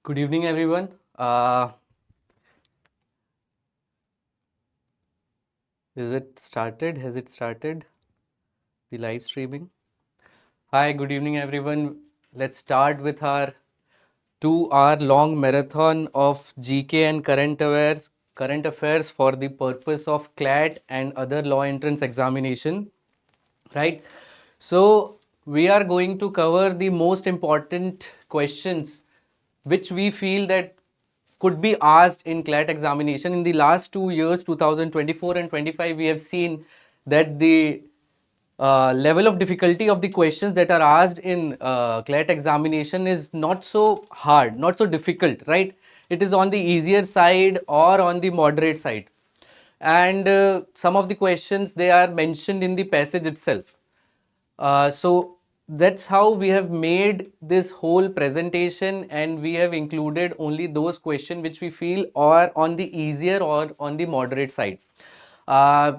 Good evening, everyone. Is it started? Has it started? The live streaming? Hi, good evening, everyone. Let's start with our 2 hour long marathon of GK and current affairs for the purpose of CLAT and other law entrance examination. Right? So, we are going to cover the most important questions which we feel that could be asked in CLAT examination. In the last 2 years, 2024 and 25, we have seen that the level of difficulty of the questions that are asked in CLAT examination is not so hard, not so difficult, right? It is on the easier side or on the moderate side. And some of the questions, they are mentioned in the passage itself. So that's how we have made this whole presentation, and we have included only those questions which we feel are on the easier or on the moderate side. Uh,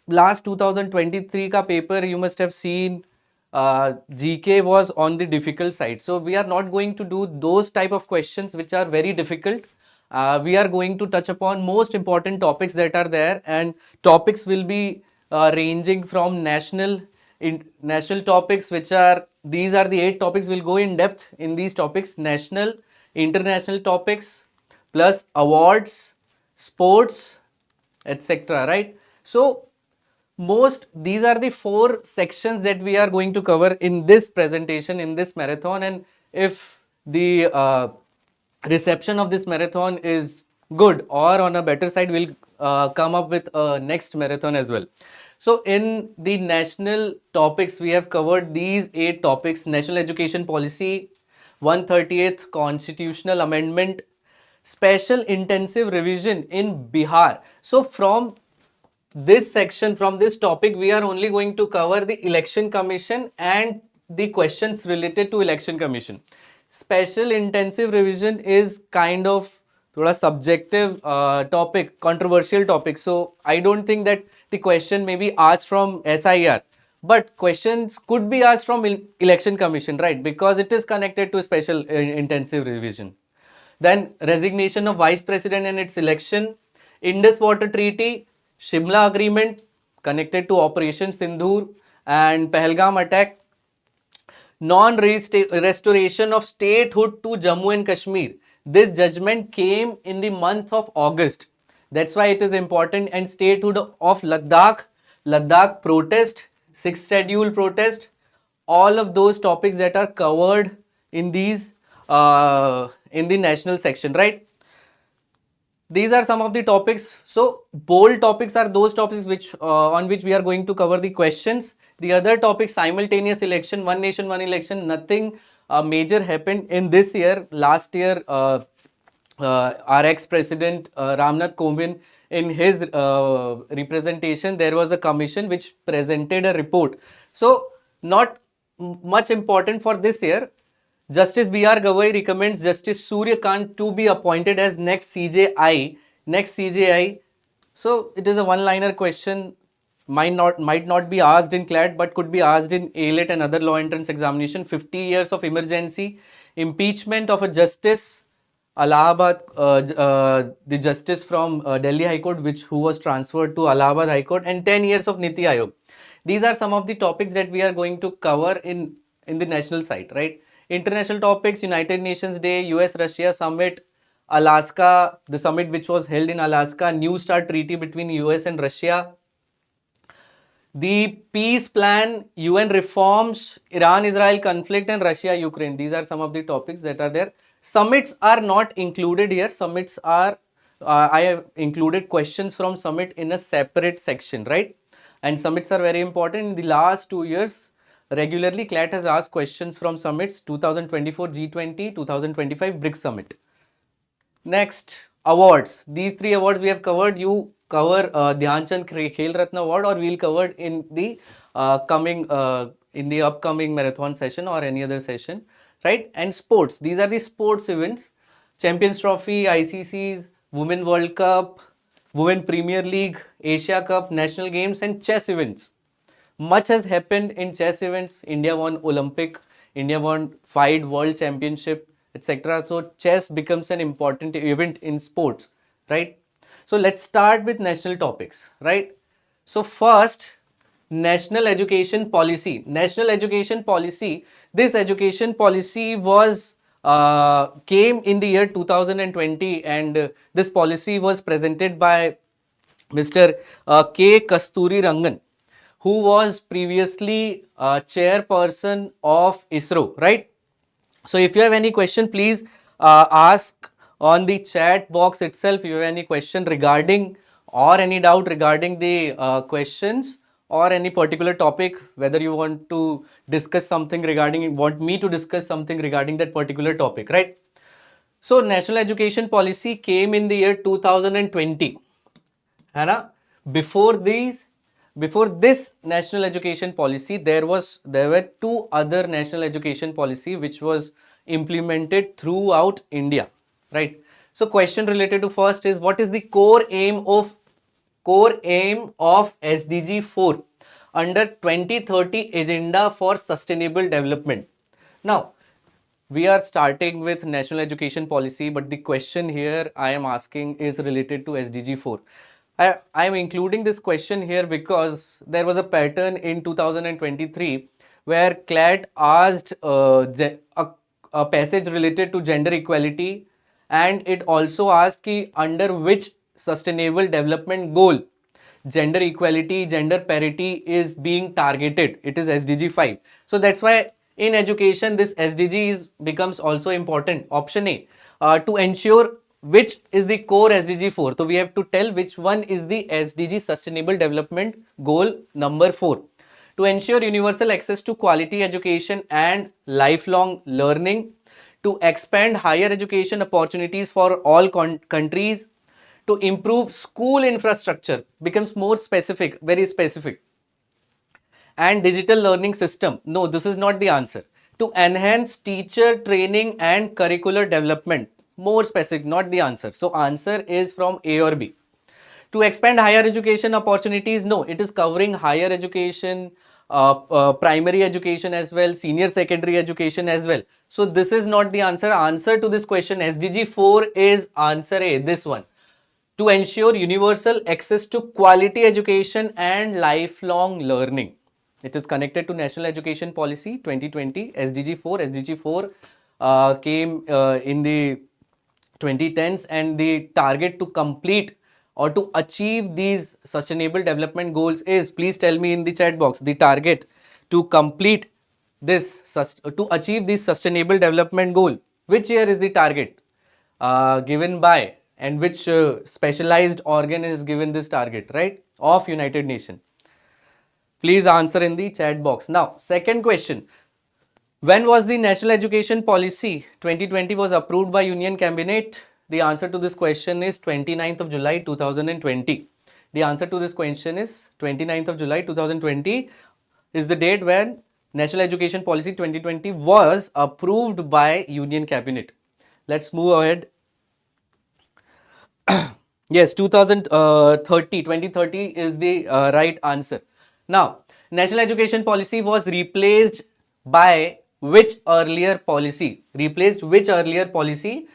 Last 2023 ka paper you must have seen, GK was on the difficult side. So we are not going to do those type of questions which are very difficult. We are going to touch upon most important topics that are there, and topics will be ranging from national topics, which are these are the 8 topics. We'll go in depth in these topics: national, international topics, plus awards, sports, etc. Right? So these are the 4 sections that we are going to cover in this presentation, in this marathon. And if the reception of this marathon is good or on a better side, we'll come up with a next marathon as well. So in the national topics, we have covered these 8 topics: national education policy, 138th constitutional amendment, special intensive revision in Bihar. So from this section, from this topic, we are only going to cover the election commission and the questions related to election commission. Special intensive revision is kind of thoda subjective topic, controversial topic. So I don't think that the question may be asked from SIR, but questions could be asked from election commission, right? Because it is connected to special intensive revision. Then resignation of vice president and its election, Indus water treaty, Shimla agreement connected to Operation Sindhur and Pahalgam attack, non-restoration of statehood to Jammu and Kashmir. This judgment came in the month of August. That's why it is important. And statehood of Ladakh protest, 6th schedule protest, all of those topics that are covered in these in the national section, right? These are some of the topics. So bold topics are those topics which on which we are going to cover the questions. The other topic, simultaneous election, one nation, one election, nothing major happened in this year. Last year, our ex-president Ramnath Kovind, in his representation, there was a commission which presented a report. So not much important for this year. Justice B.R. Gavai recommends Justice Surya Kant to be appointed as next CJI. Next CJI. So it is a one-liner question. Might not be asked in CLAT, but could be asked in ALET and other law entrance examination. 50 years of emergency. Impeachment of a justice. Allahabad, the justice from Delhi High Court, who was transferred to Allahabad High Court, and 10 years of Niti Aayog. These are some of the topics that we are going to cover in the national side, right? International topics: United Nations Day, US-Russia summit, Alaska, the summit which was held in Alaska, New START treaty between US and Russia, the peace plan, UN reforms, Iran-Israel conflict, and Russia-Ukraine. These are some of the topics that are there. Summits are not included here. Summits are, I have included questions from summit in a separate section, right? And summits are very important. In the last 2 years, regularly CLAT has asked questions from summits: 2024 G20, 2025 BRICS Summit. Next, awards. These 3 awards we have covered. You cover Dhyan Chand Khel Ratna Award, or we'll cover in the upcoming marathon session or any other session, right? And sports. These are the sports events: Champions Trophy, ICCs, Women World Cup, Women Premier League, Asia Cup, National Games, and chess events. Much has happened in chess events. India won Olympic. India won 5 World Championship. etc. So chess becomes an important event in sports, right? So let's start with national topics, right? So first, national education policy. National education policy. This education policy was came in the year 2020, and this policy was presented by Mr. K. Kasturi Rangan, who was previously chairperson of ISRO, right? So if you have any question, please ask on the chat box itself. If you have any question regarding or any doubt regarding the questions or any particular topic, whether you want to discuss something regarding, want me to discuss something regarding that particular topic, right? So national education policy came in the year 2020. है ना? Before this national education policy, there were two other national education policy which was implemented throughout India, right? So question related to first is, what is the core aim of SDG 4 under 2030 agenda for sustainable development? Now, we are starting with national education policy, but the question here I am asking is related to SDG 4. I am including this question here because there was a pattern in 2023 where CLAT asked a passage related to gender equality, and it also asked ki under which sustainable development goal gender equality, gender parity is being targeted. It is SDG 5. So that's why in education this SDG becomes also important. Option A, to ensure which is the core SDG 4. So we have to tell which one is the SDG Sustainable Development Goal number 4. To ensure universal access to quality education and lifelong learning, to expand higher education opportunities for all countries, to improve school infrastructure, becomes more specific, very specific, and digital learning system. No, this is not the answer. To enhance teacher training and curricular development, more specific, not the answer. So answer is from A or B. To expand higher education opportunities, no, it is covering higher education, primary education as well, senior secondary education as well. So this is not the answer. Answer to this question, SDG 4, is answer A, this one. To ensure universal access to quality education and lifelong learning. It is connected to National Education Policy 2020, SDG 4. SDG 4 came in the 2010s, and the target to complete or to achieve these sustainable development goals is, please tell me in the chat box, the target to complete this, to achieve this sustainable development goal. Which year is the target given by, and which specialized organ is given this target, right? Of United Nations. Please answer in the chat box. Now, second question. When was the National Education Policy 2020 was approved by Union Cabinet? The answer to this question is 29th of July 2020. The answer to this question is 29th of July 2020 is the date when National Education Policy 2020 was approved by Union Cabinet. Let's move ahead. Yes, 2030 is the right answer. Now, National Education Policy was replaced by which earlier policy? Replaced which earlier policy?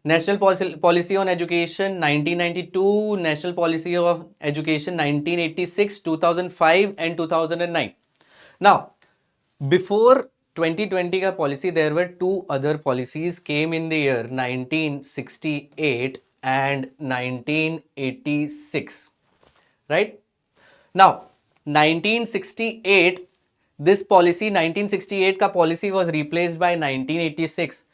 National Policy on Education 1992, National Policy of Education 1986, 2005 and 2009. Now, before 2020 ka policy, there were two other policies came in the year 1968 and 1986, right? Now, 1968, this policy, 1968 ka policy was replaced by 1986.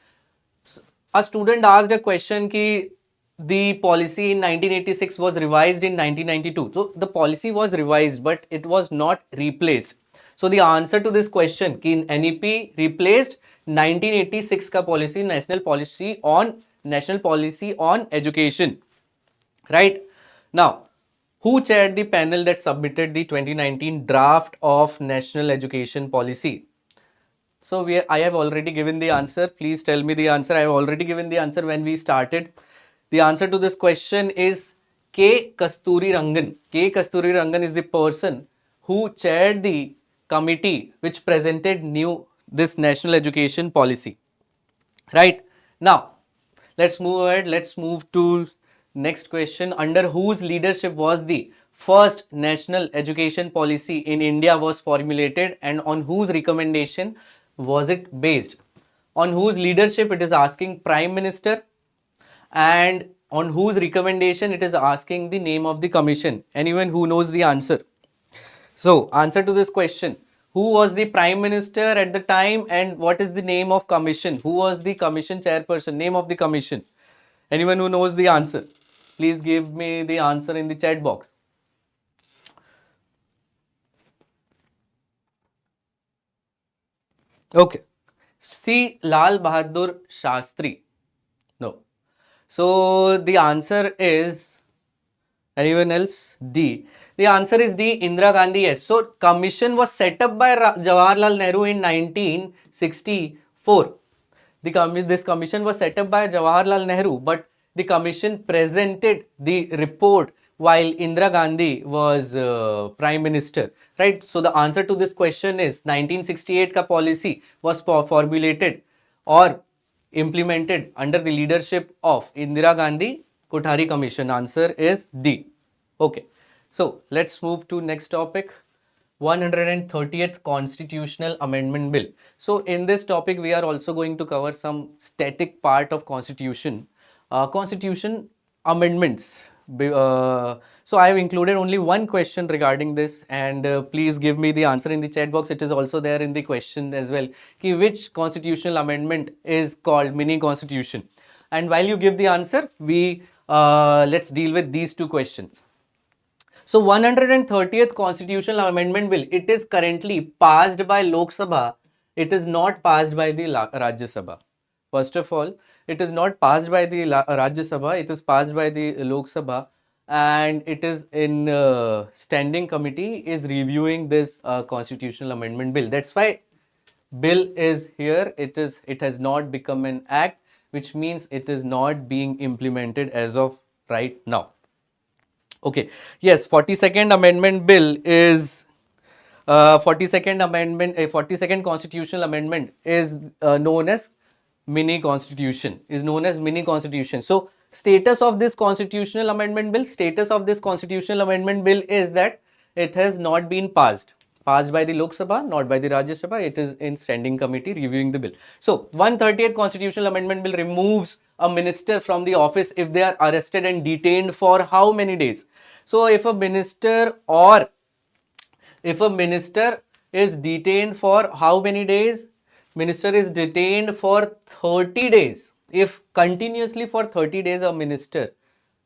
A student asked a question ki the policy in 1986 was revised in 1992. So the policy was revised, but it was not replaced. So the answer to this question ki NEP replaced 1986 ka policy, national policy on education, right? Now, who chaired the panel that submitted the 2019 draft of National Education Policy? So I have already given the answer. Please tell me the answer. I have already given the answer when we started. The answer to this question is K. Kasturi Rangan. K. Kasturi Rangan is the person who chaired the committee which presented this national education policy. Right. Now, let's move ahead. Let's move to next question. Under whose leadership was the first national education policy in India was formulated, and on whose recommendation was it based? On whose leadership it is asking Prime Minister, and on whose recommendation it is asking the name of the commission. Anyone who knows the answer? So, answer to this question. Who was the Prime Minister at the time, and what is the name of commission? Who was the commission chairperson? Name of the commission. Anyone who knows the answer? Please give me the answer in the chat box. Okay. C. Lal Bahadur Shastri. No. So, the answer is, anyone else? D. The answer is D. Indira Gandhi. Yes. So, commission was set up by Jawaharlal Nehru in 1964. This commission was set up by Jawaharlal Nehru, but the commission presented the report while Indira Gandhi was Prime Minister, right? So the answer to this question is 1968 ka policy was formulated or implemented under the leadership of Indira Gandhi Kothari Commission. Answer is D. Okay, so let's move to next topic. 130th Constitutional Amendment Bill. So in this topic, we are also going to cover some static part of Constitution. Constitution amendments. So I have included only one question regarding this, and please give me the answer in the chat box. It is also there in the question as well. Ki which constitutional amendment is called mini constitution? And while you give the answer, we let's deal with these two questions. So 130th Constitutional Amendment Bill, it is currently passed by Lok Sabha. It is not passed by the Rajya Sabha. First of all, it is not passed by the Rajya Sabha. It is passed by the Lok Sabha, and it is in standing committee is reviewing this constitutional amendment bill. That's why bill is here. It has not become an act, which means it is not being implemented as of right now. Okay. Yes, 42nd Amendment Bill is 42nd Amendment, a 42nd Constitutional Amendment is known as mini constitution. Is known as mini constitution. So, status of this Constitutional Amendment Bill, status of this Constitutional Amendment Bill is that it has not been passed by the Lok Sabha, not by the Rajya Sabha. It is in standing committee reviewing the bill. So, 130th Constitutional Amendment Bill removes a minister from the office if they are arrested and detained for how many days? So, if a minister is detained for how many days? Minister is detained for 30 days. If continuously for 30 days a minister,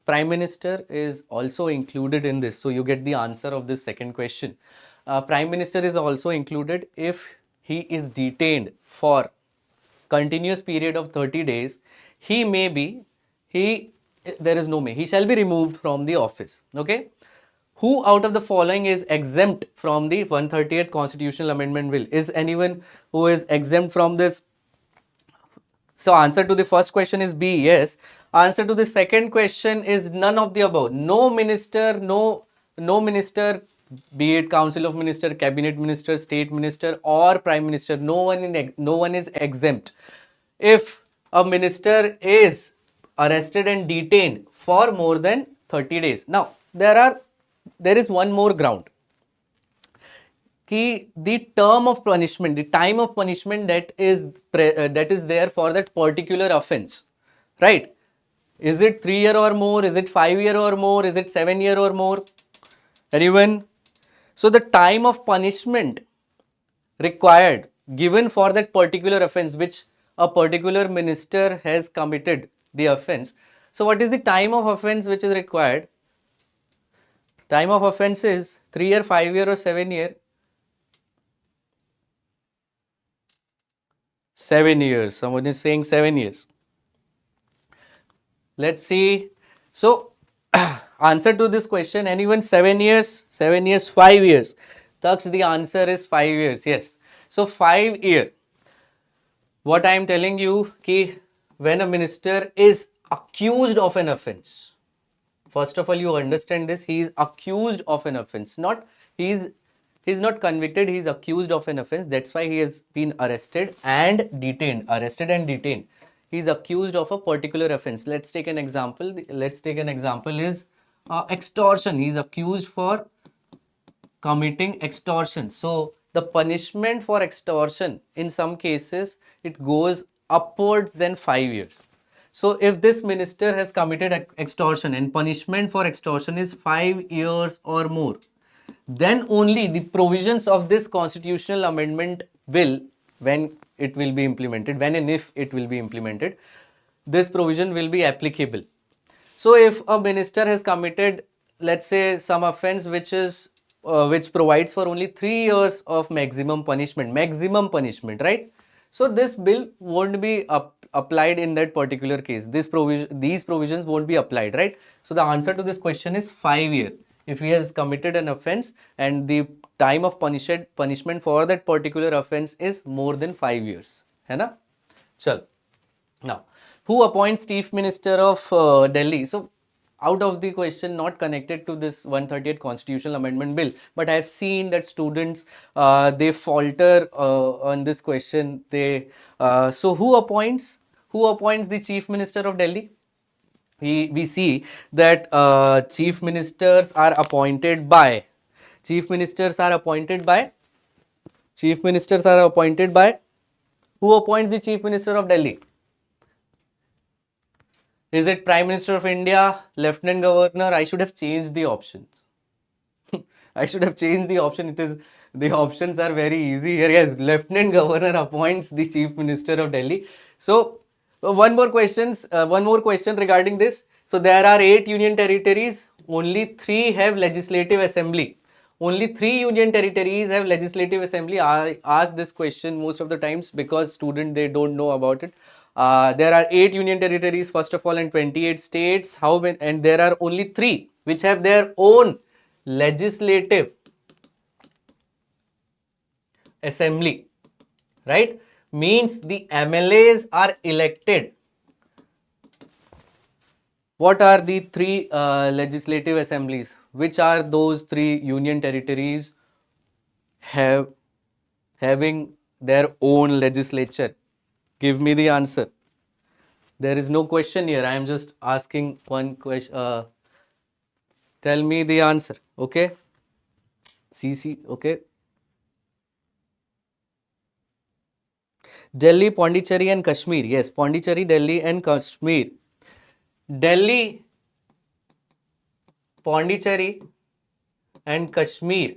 Prime Minister is also included in this. So you get the answer of this second question. Prime Minister is also included if he is detained for continuous period of 30 days. There is no may. He shall be removed from the office. Okay. Who out of the following is exempt from the 130th Constitutional Amendment Bill? Is anyone who is exempt from this? So answer to the first question is B, yes. Answer to the second question is none of the above. No minister, be it Council of Minister, Cabinet Minister, State Minister or Prime Minister, no one is exempt. If a minister is arrested and detained for more than 30 days. Now, there is one more ground. The term of punishment, the time of punishment that is there for that particular offense, right? Is it 3 year or more? Is it 5 year or more? Is it 7 year or more? Anyone? So the time of punishment required given for that particular offense which a particular minister has committed the offense. So what is the time of offense which is required? Time of offense is 3 year, 5 year or 7 year? 7 years. Someone is saying 7 years. Let's see. So, answer to this question, anyone? 7 years, 7 years, 5 years. Thus, the answer is 5 years. Yes. So, 5 year. What I am telling you, ki when a minister is accused of an offense, first of all, you understand this, he is accused of an offense, he's not convicted, he is accused of an offense. That's why he has been arrested and detained. He's accused of a particular offense. Let's take an example. Let's take an example is extortion. He's accused for committing extortion. So the punishment for extortion in some cases it goes upwards than 5 years. So if this minister has committed extortion and punishment for extortion is 5 years or more, then only the provisions of this constitutional amendment bill, when it will be implemented, when and if it will be implemented, this provision will be applicable. So if a minister has committed, let's say, some offense which provides for only 3 years of maximum punishment, right? So this bill won't be applied in that particular case. These provisions won't be applied, right? So the answer to this question is 5 years. If he has committed an offense and the time of punishment for that particular offense is more than 5 years, है ना? चल. Now, who appoints Chief Minister of Delhi? So, out of the question, not connected to this 138th Constitutional Amendment Bill, but I have seen that students they falter on this question. So who appoints? Who appoints the Chief Minister of Delhi? We see that chief ministers are appointed by chief ministers are appointed by chief ministers are appointed by who appoints the Chief Minister of Delhi? Is it Prime Minister of India, Lieutenant Governor? I should have changed the options. I should have changed the option. The options are very easy here. Yes, Lieutenant Governor appoints the Chief Minister of Delhi. So one more question regarding this. So there are 8 union territories. Only 3 have legislative assembly. Only 3 union territories have legislative assembly. I ask this question most of the times because students they don't know about it. There are 8 union territories first of all and 28 states. How many? And there are only 3 which have their own legislative assembly, right? Means the MLAs are elected. What are the 3 legislative assemblies? Which are those 3 union territories having their own legislature? Give me the answer. There is no question here. I am just asking one question. Tell me the answer. Okay. CC. Okay. Delhi, Pondicherry and Kashmir. Yes, Pondicherry, Delhi and Kashmir. Delhi, Pondicherry and Kashmir.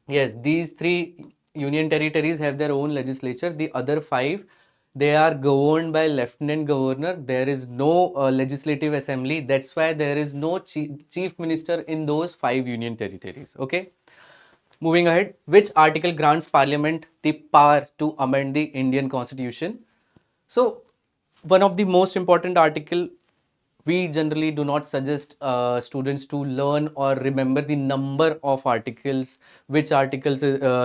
Yes, these 3 union territories have their own legislature. The other 5, they are governed by Lieutenant Governor. There is no legislative assembly. That's why there is no chief minister in those 5 union territories. Okay. Moving ahead, which article grants Parliament the power to amend the Indian Constitution? So, one of the most important article, we generally do not suggest students to learn or remember the number of articles, which articles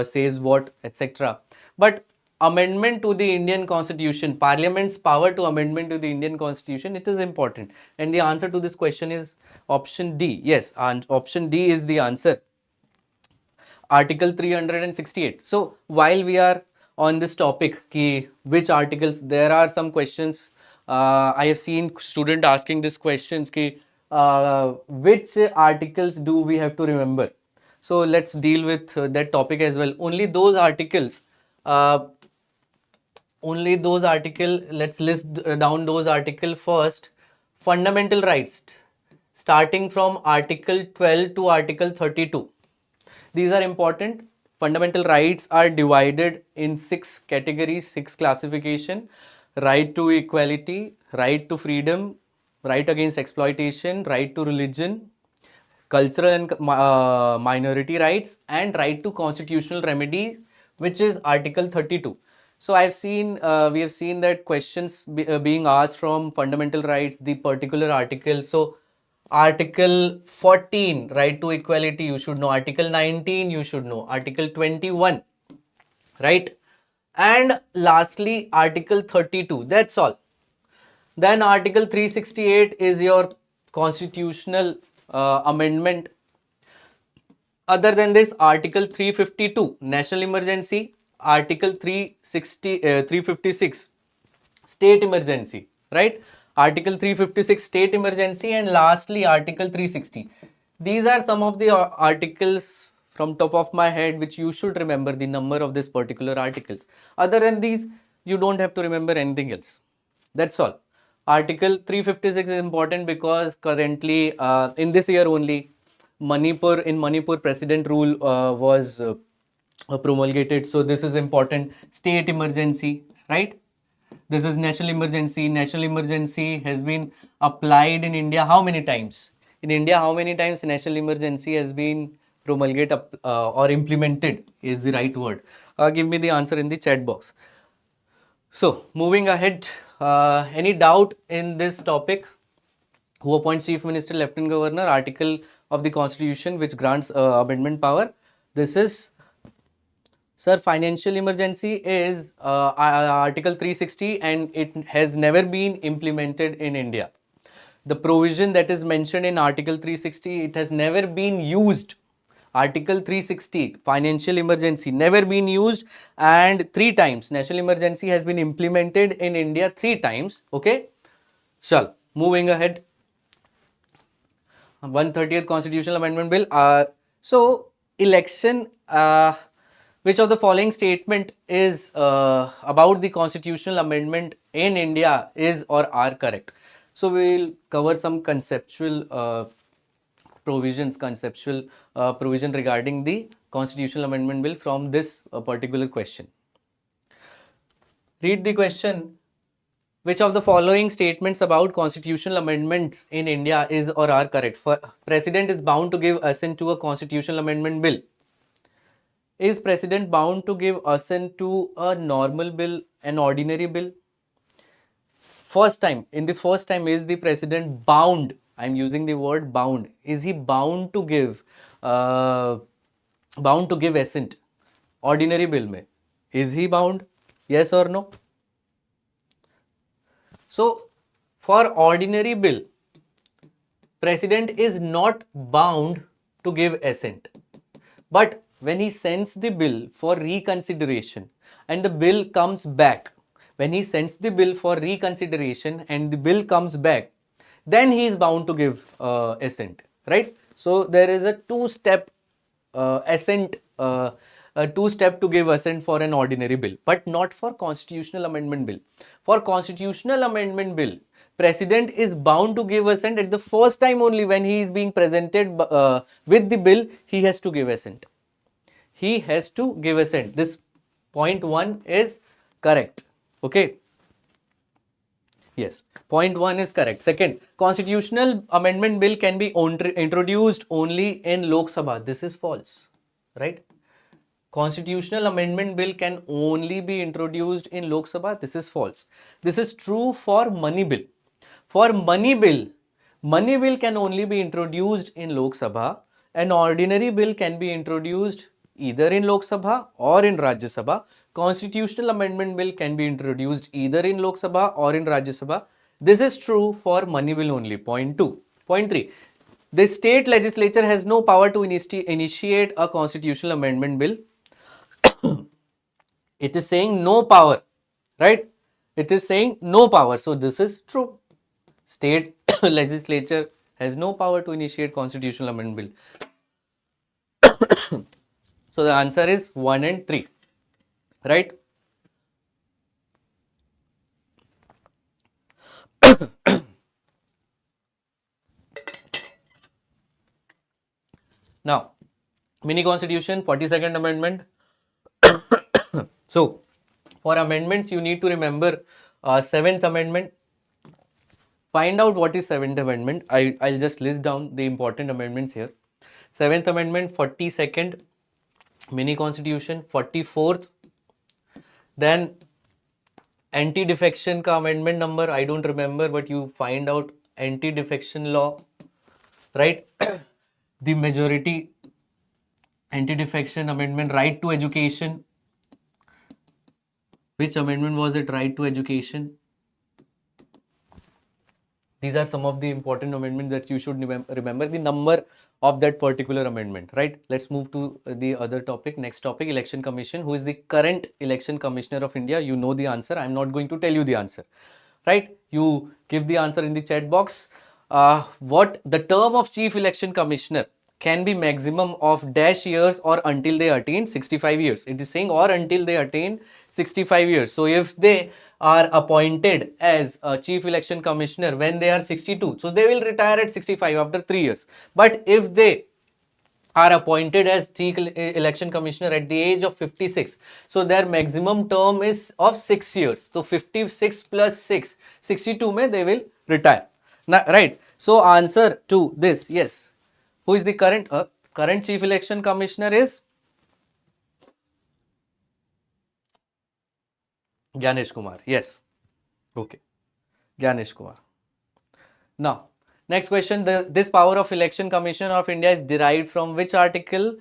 says what, etc. But amendment to the Indian Constitution, Parliament's power to amendment to the Indian Constitution, it is important. And the answer to this question is option D. Yes, and option D is the answer. Article 368. So while we are on this topic, which articles, there are some questions. I have seen student asking this questions, which articles do we have to remember? So let's deal with that topic as well. Only those articles, let's list down those articles first. Fundamental rights, starting from Article 12 to Article 32. These are important. Fundamental rights are divided in 6 categories, 6 classification. Right to equality, right to freedom, right against exploitation, right to religion, cultural and minority rights, and right to constitutional remedies, which is Article 32. So we have seen that questions being asked from fundamental rights, the particular article. So Article 14, right to equality, you should know. Article 19, you should know. Article 21, right? And lastly, Article 32. That's all. Then Article 368 is your constitutional amendment. Other than this, Article 352, national emergency. Article 356, state emergency. right? Article 356 state emergency, and lastly Article 360. These are some of the articles from top of my head which you should remember the number of this particular articles. Other than these, you don't have to remember anything else. That's all. Article 356 is important because currently in this year only Manipur president rule was promulgated. So this is important. State emergency, right? This is national emergency. National emergency has been applied in India how many times? In India, how many times national emergency has been promulgated or implemented is the right word. Give me the answer in the chat box. So, moving ahead, any doubt in this topic? Who appoints Chief Minister, Lieutenant Governor? Article of the Constitution which grants amendment power. This is, sir, financial emergency is Article 360 and it has never been implemented in India. The provision that is mentioned in Article 360, it has never been used. Article 360, financial emergency, never been used, and 3 times. National emergency has been implemented in India 3 times. Okay. Shall moving ahead. 130th Constitutional Amendment Bill. So, election. Which of the following statement is about the constitutional amendment in India is or are correct? So, we will cover some conceptual provision regarding the constitutional amendment bill from this particular question. Read the question. Which of the following statements about constitutional amendments in India is or are correct? President is bound to give assent to a constitutional amendment bill. Is President bound to give assent to a normal bill, an ordinary bill? In the first time, is the President bound? I'm using the word bound. Is he bound to give assent? Ordinary bill mein. Is he bound? Yes or no? So, for ordinary bill, President is not bound to give assent. But when he sends the bill for reconsideration and the bill comes back, then he is bound to give assent, right? So there is a two-step assent, two-step to give assent for an ordinary bill, but not for constitutional amendment bill. For constitutional amendment bill, President is bound to give assent at the first time only when he is being presented with the bill, he has to give assent. He has to give assent. This point 1 is correct. Okay. Yes, point 1 is correct. Second, constitutional amendment bill can be introduced only in Lok Sabha. This is false, right? Constitutional amendment bill can only be introduced in Lok Sabha. This is false. This is true for money bill. For money bill can only be introduced in Lok Sabha. An ordinary bill can be introduced either in Lok Sabha or in Rajya Sabha. Constitutional amendment bill can be introduced either in Lok Sabha or in Rajya Sabha. This is true for money bill only. Point 2. Point 3. The state legislature has no power to initiate a constitutional amendment bill. It is saying no power, right? It is saying no power. So this is true. State legislature has no power to initiate constitutional amendment bill. So the answer is 1 and 3, right? Now, mini constitution, 42nd amendment. So, for amendments, you need to remember 7th amendment. Find out what is 7th amendment. I'll just list down the important amendments here. 7th amendment, 42nd, mini constitution, 44th. Then anti-defection ka amendment number, I don't remember, but you find out anti-defection law, right? The majority anti-defection amendment, right to education. Which amendment was it? Right to education. These are some of the important amendments that you should remember the number of that particular amendment, right? Let's move to the other topic. Next topic, Election Commission. Who is the current Election Commissioner of India? You know the answer. I'm not going to tell you the answer. right? You give the answer in the chat box. What the term of Chief Election Commissioner can be maximum of dash years or until they attain 65 years. It is saying or until they attain 65 years. So if they are appointed as a Chief Election Commissioner when they are 62, so they will retire at 65 after 3 years. But if they are appointed as chief election commissioner at the age of 56, so their maximum term is of 6 years. So 56 plus 6, 62 mein they will retire. Now, right, so answer to this, yes. Who is the current chief election commissioner is Gyanesh Kumar. Yes, okay, Gyanesh Kumar. Now, next question. This power of election commission of India is derived from which article?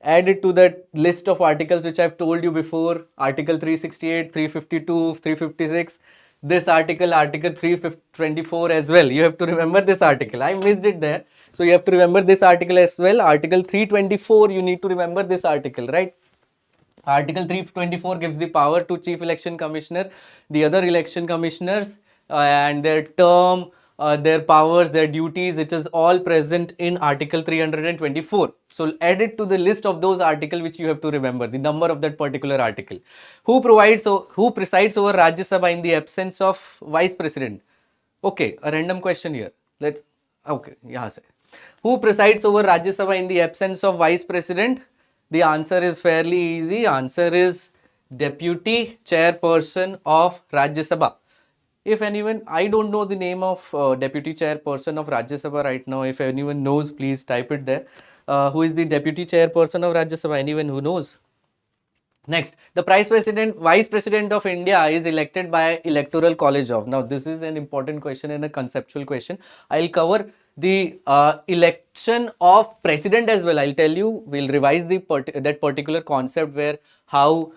Added to that list of articles which I've told you before, article 368, 352, 356, this article, article 324 as well. You have to remember this article. I missed it there. So you have to remember this article as well. Article 324, you need to remember this article, right? Article 324 gives the power to Chief Election Commissioner, the other election commissioners, and their term, their powers, their duties, it is all present in Article 324. So add it to the list of those articles which you have to remember, the number of that particular article. Who presides over Rajya Sabha in the absence of Vice President? Okay, a random question here. Okay, yahan se. Who presides over Rajya Sabha in the absence of Vice President? The answer is fairly easy. Answer is Deputy Chairperson of Rajya Sabha. If anyone, I don't know the name of Deputy Chairperson of Rajya Sabha right now. If anyone knows, please type it there. Who is the Deputy Chairperson of Rajya Sabha? Anyone who knows? Next, the Vice President of India is elected by Electoral College of. Now, this is an important question and a conceptual question. I'll cover the election of president as well. I'll tell you, we'll revise that particular concept where how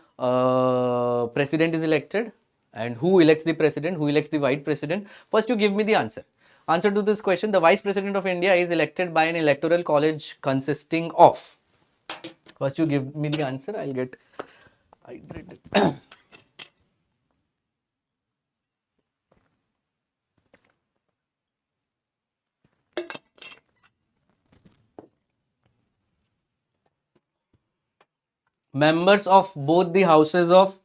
president is elected and who elects the president, who elects the vice president. First, you give me the answer. Answer to this question, the Vice President of India is elected by an electoral college consisting of. First, you give me the answer. I'll get hydrated. Members of both the houses of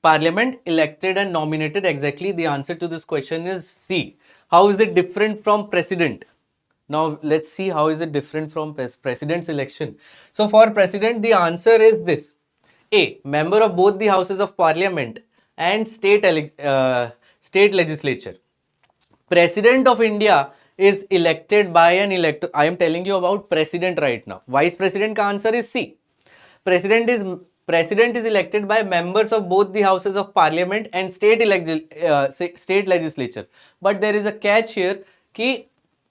Parliament elected and nominated. Exactly, the answer to this question is C. How is it different from president? Now let's see how is it different from president's election. So for president, the answer is this: A. Member of both the houses of Parliament and state legislature. President of India is elected by an elector. I am telling you about president right now. Vice president ka answer is C. President is elected by members of both the houses of Parliament and state legislature. But there is a catch here कि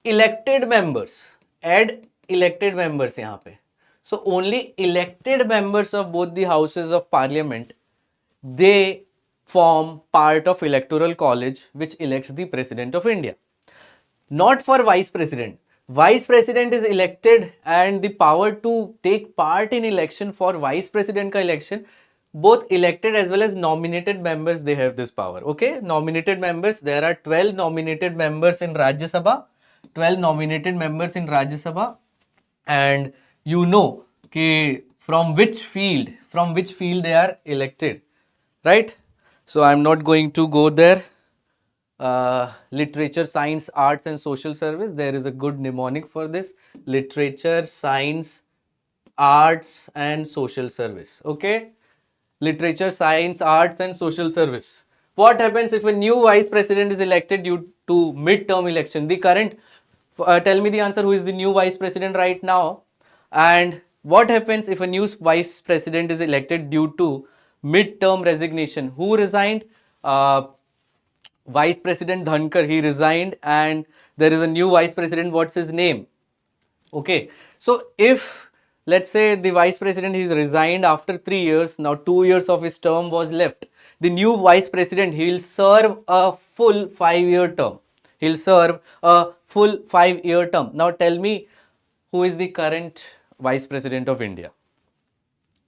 elected members, add elected members यहाँ पे. So only elected members of both the houses of Parliament, they form part of electoral college which elects the president of India. Not for vice president. Vice president is elected and the power to take part in election for vice president ka election, both elected as well as nominated members, they have this power. Okay, nominated members, there are 12 nominated members in Rajya Sabha, 12 nominated members in Rajya Sabha, and you know कि from which field they are elected, right? So I'm not going to go there. Literature, science, arts and social service, there is a good mnemonic for this: literature, science, arts and social service. Okay, literature, science, arts and social service. What happens if a new vice president is elected due to mid-term election? The current, tell me the answer, who is the new vice president right now, and what happens if a new vice president is elected due to mid-term resignation? Who resigned? Vice President Dhankar, he resigned and there is a new Vice President. What's his name? Okay. So if let's say the Vice President he's resigned after 3 years, now 2 years of his term was left. The new Vice President, he'll serve a full 5-year term. He'll serve a full 5-year term. Now tell me, who is the current Vice President of India?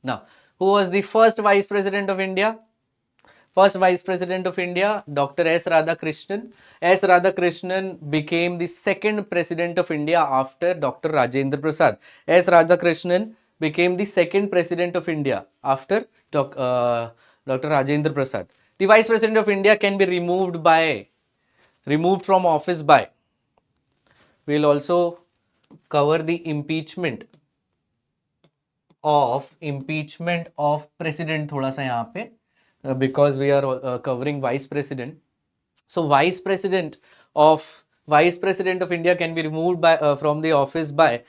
Now, Who was the first Vice President of India? First Vice President of India, Dr. S. Radhakrishnan. S. Radhakrishnan became the second President of India after Dr. Rajendra Prasad. S. Radhakrishnan became the second President of India after Dr. Rajendra Prasad. The Vice President of India can be removed from office by. We'll also cover the impeachment of president thoda sa yahan pe, because we are covering vice president. So vice president of India can be removed by from the office by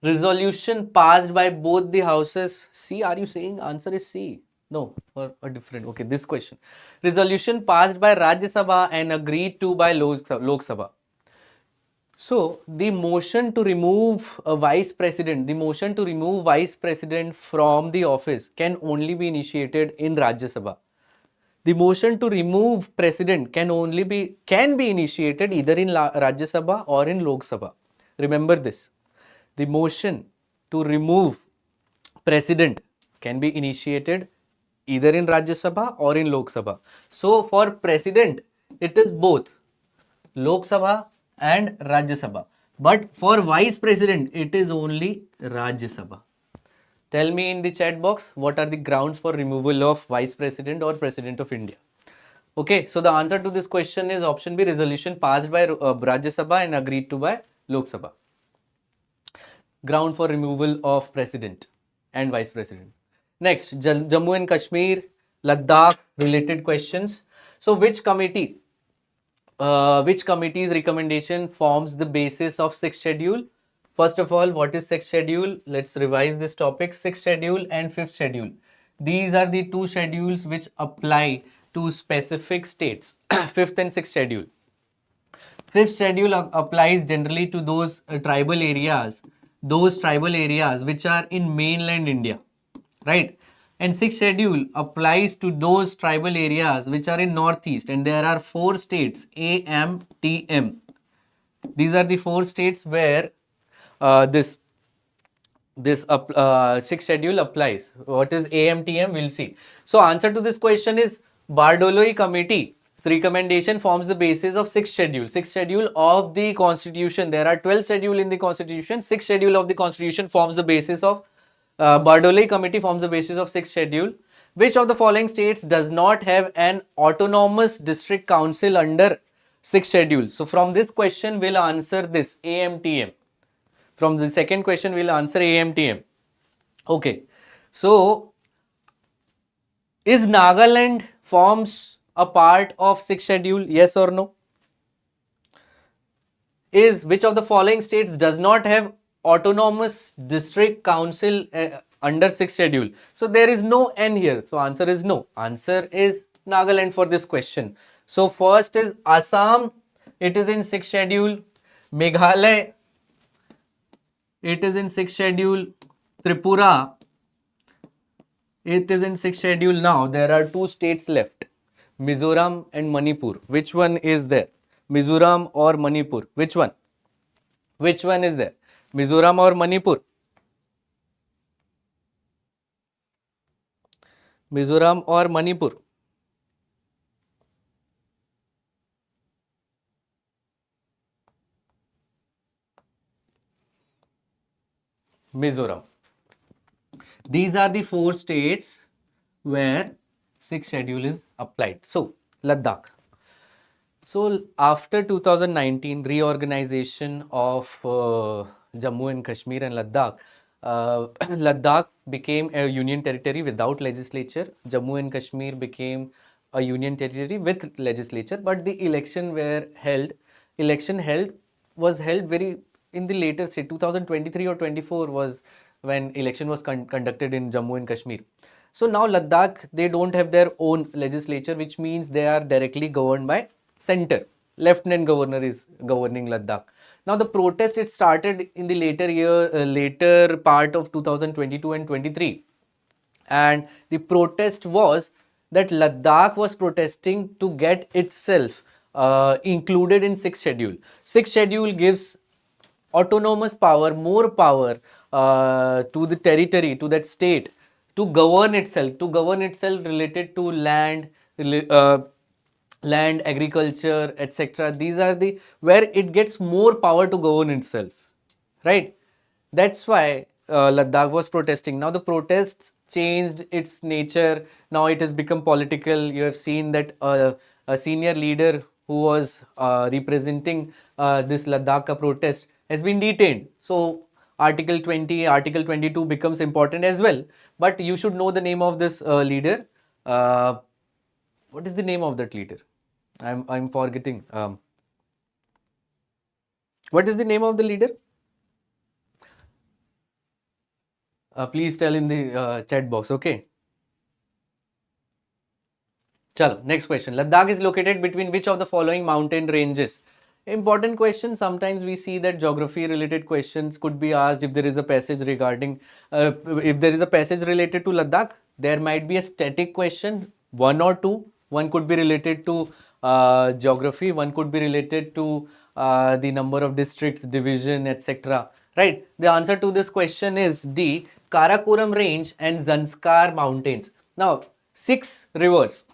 resolution passed by both the houses. C, are you saying answer is C? No, or a different. Okay, this question. Resolution passed by Rajya Sabha and agreed to by Lok Sabha. So the motion to remove a vice president, from the office can only be initiated in Rajya Sabha. The motion to remove president can be initiated either in Rajya Sabha or in Lok Sabha. Remember this. The motion to remove president can be initiated either in Rajya Sabha or in Lok Sabha. So for president, it is both Lok Sabha and Rajya Sabha. But for vice president, it is only Rajya Sabha. Tell me in the chat box, what are the grounds for removal of vice president or president of India? Okay, so the answer to this question is option B, resolution passed by Rajya Sabha and agreed to by Lok Sabha. Ground for removal of president and vice president. Next, Jammu and Kashmir, Ladakh related questions. So which committee's recommendation forms the basis of 6th schedule? First of all, what is 6th schedule? Let's revise this topic. 6th schedule and 5th schedule. These are the two schedules which apply to specific states. 5th and 6th schedule. 5th schedule applies generally to those tribal areas which are in mainland India, right? And 6th schedule applies to those tribal areas which are in northeast, and there are 4 states A, M, T, M. These are the 4 states where this 6th schedule applies. What is AMTM? We'll see. So answer to this question is Bardoloi Committee's recommendation forms the basis of 6th schedule. 6th schedule of the constitution. There are 12 schedules in the constitution. 6th schedule of the constitution forms the basis of Bardoloi Committee forms the basis of 6th schedule. Which of the following states does not have an autonomous district council under 6th schedule? So from this question we'll answer this AMTM. From the second question, we'll answer AMTM. Okay. So, is Nagaland forms a part of 6th schedule? Yes or no? Which of the following states does not have autonomous district council under 6th schedule? So, there is no N here. So, answer is no. Answer is Nagaland for this question. So, first is Assam. It is in 6th schedule. Meghalaya. It is in 6th schedule. Tripura. It is in 6th schedule. Now, there are 2 states left. Mizoram and Manipur. Which one is there? Mizoram or Manipur? Which one? Which one is there? Mizoram or Manipur? Mizoram or Manipur? Mizoram. These are the 4 states where 6th schedule is applied. So, Ladakh. So, after 2019 reorganization of Jammu and Kashmir and Ladakh, Ladakh became a union territory without legislature. Jammu and Kashmir became a union territory with legislature, but the election was held very in the later state. 2023 or 24 was when election was conducted in Jammu and Kashmir. So now Ladakh, they don't have their own legislature, which means they are directly governed by center. Lieutenant governor is governing Ladakh. Now the protest, it started in the later part of 2022 and 23. And the protest was that Ladakh was protesting to get itself included in 6th schedule. 6th schedule gives autonomous power, more power to the territory, to that state, to govern itself related to land, land, agriculture, etc. These are the where it gets more power to govern itself, right? That's why Ladakh was protesting. Now the protests changed its nature. Now it has become political. You have seen that a senior leader who was representing this Ladakh protest has been detained. So Article 20, Article 22 becomes important as well. But you should know the name of this leader. Uh, what is the name of that leader? I'm forgetting. What is the name of the leader? Please tell in the chat box. Okay. Chalo, next question. Ladakh is located between which of the following mountain ranges? Important question. Sometimes we see that geography related questions could be asked if there is a passage regarding, if there is a passage related to Ladakh, there might be a static question, one or two. One could be related to geography, one could be related to the number of districts, division, etc. Right? The answer to this question is D, Karakoram Range and Zanskar Mountains. Now, 6 rivers.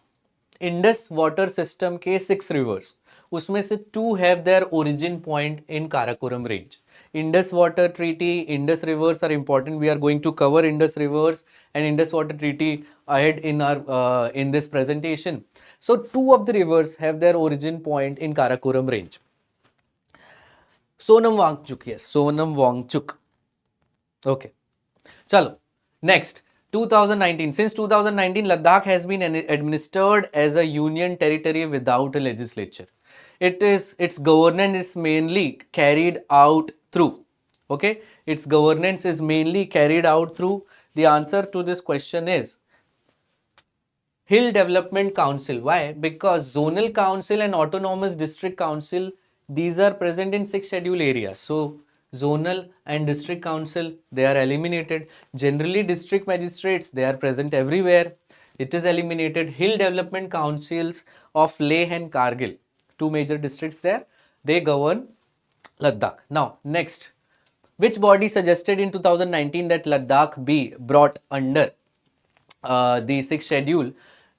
Indus water system के 6 reverse, उसमें से 2 have their origin point in Karakoram range. Indus water treaty, Indus rivers are important. We are going to cover Indus rivers and Indus water treaty ahead in our in this presentation. So 2 of the rivers have their origin point in Karakoram range. Sonam Wangchuk, yes, Sonam Wangchuk. Okay. Chalo. Next, 2019. Since 2019, Ladakh has been administered as a union territory without a legislature. Its governance is mainly carried out through. Okay, its governance is mainly carried out through. The answer to this question is Hill Development Council. Why? Because zonal council and autonomous district council, these are present in 6 schedule areas. So zonal and district council, they are eliminated. Generally district magistrates, they are present everywhere. It is eliminated. Hill Development Councils of Leh and Kargil, 2 major districts there, they govern Ladakh. Now next, which body suggested in 2019 that Ladakh be brought under the 6th schedule?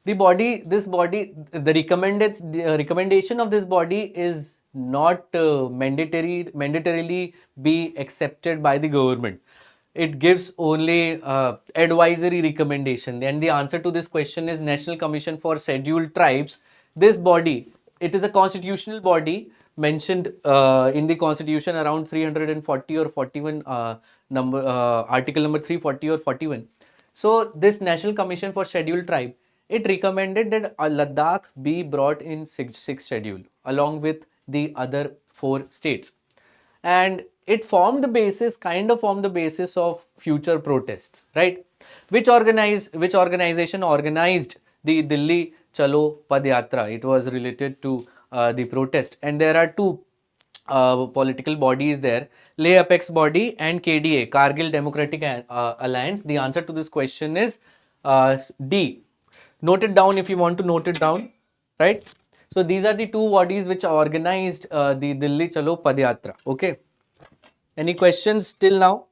The body, this body, the recommendation of this body is not mandatorily be accepted by the government. It gives only advisory recommendation. And the answer to this question is National Commission for Scheduled Tribes. This body, it is a constitutional body mentioned in the constitution around 340 or 41 article number 340 or 41. So this National Commission for Scheduled Tribe, it recommended that Ladakh be brought in 6th schedule along with the other 4 states. And it formed the basis, kind of formed the basis of future protests, right? Which organization organized the Delhi Chalo Padyatra? It was related to the protest, and there are 2 political bodies there, Leh Apex Body and KDA, Kargil Democratic Alliance. The answer to this question is D. Note it down if you want to note it down, right? So these are the 2 bodies which organized the Delhi Chalo Padyatra. Okay. Any questions till now?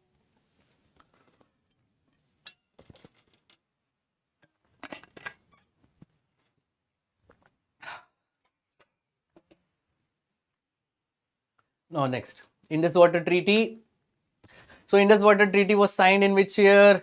No, next. Indus Water Treaty. So Indus Water Treaty was signed in which year?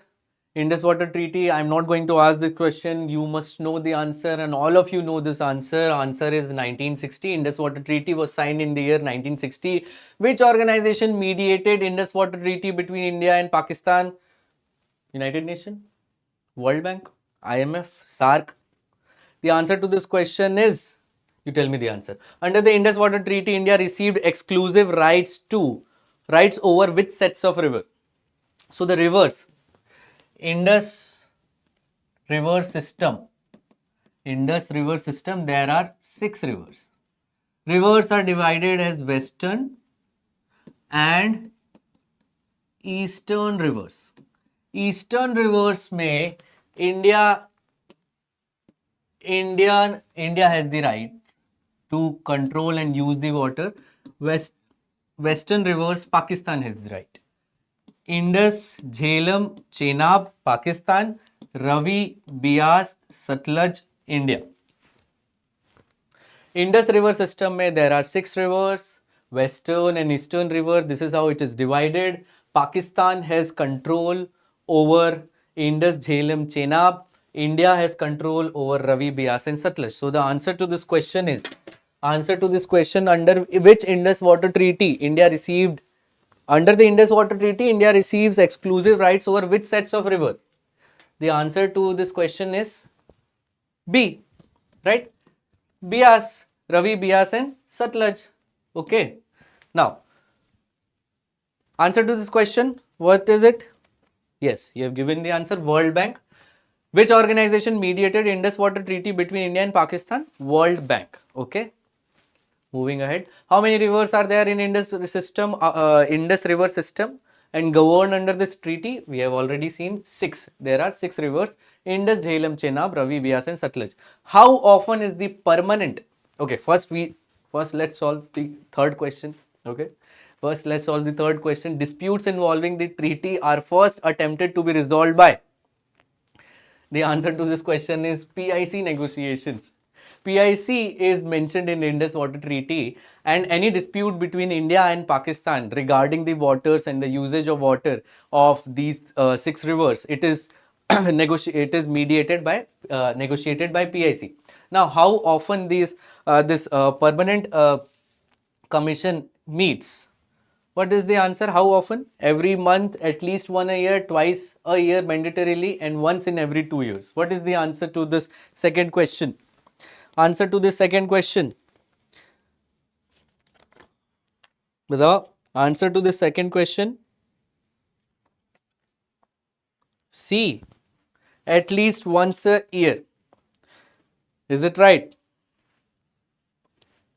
Indus Water Treaty, I'm not going to ask the question. You must know the answer, and all of you know this answer. Answer is 1960. Indus Water Treaty was signed in the year 1960. Which organization mediated Indus Water Treaty between India and Pakistan? United Nations? World Bank? IMF? SARC? The answer to this question is, you tell me the answer. Under the Indus Water Treaty, India received exclusive rights over which sets of river? So the rivers, Indus river system, Indus river system, there are 6 rivers. Rivers are divided as western and eastern rivers. Eastern rivers में India has the right to control and use the water. Western rivers, Pakistan has the right. Indus, Jhelum, Chenab, Pakistan, Ravi, Bias, Satluj, India. Indus river system mein there are 6 rivers, western and eastern river. This is how it is divided. Pakistan has control over Indus, Jhelum, Chenab. India has control over Ravi, Bias and Satluj. So the answer to this question is, under which Indus Water Treaty India received, under the Indus Water Treaty India receives exclusive rights over which sets of river? The answer to this question is B, right? Bias, Ravi, Bias and Satluj. Okay. Now, answer to this question, what is it? Yes, you have given the answer, World Bank. Which organization mediated Indus Water Treaty between India and Pakistan? World Bank. Okay. Moving ahead. How many rivers are there in Indus system? Indus river system and governed under this treaty? We have already seen 6. There are 6 rivers: Indus, Jhelum, Chenab, Ravi, Bias and Satluj. How often is the permanent? Okay, first let's solve the third question. Okay. First let's solve the third question. Disputes involving the treaty are first attempted to be resolved by. The answer to this question is PIC negotiations. PIC is mentioned in Indus Water Treaty, and any dispute between India and Pakistan regarding the waters and the usage of water of these 6 rivers, it is it is mediated by negotiated by PIC. Now, how often this permanent commission meets? What is the answer? How often? Every month, at least one a year, twice a year mandatorily, and once in every 2 years. What is the answer to this second question? Answer to this second question. The answer to this second question. C. At least once a year. Is it right?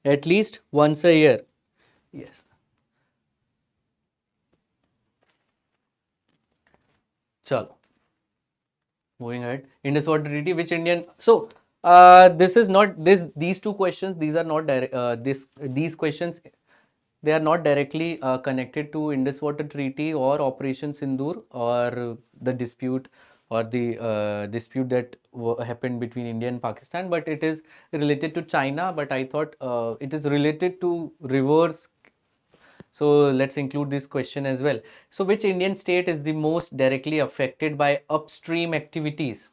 At least once a year. Yes. Chalo. Moving ahead. Indus Water Treaty, which Indian? So, this is not this. These two questions. These are not direct. These questions, they are not directly connected to Indus Water Treaty or Operation Sindoor or the dispute or the dispute that happened between India and Pakistan, but it is related to China. But I thought it is related to rivers, so let's include this question as well. So which Indian state is the most directly affected by upstream activities?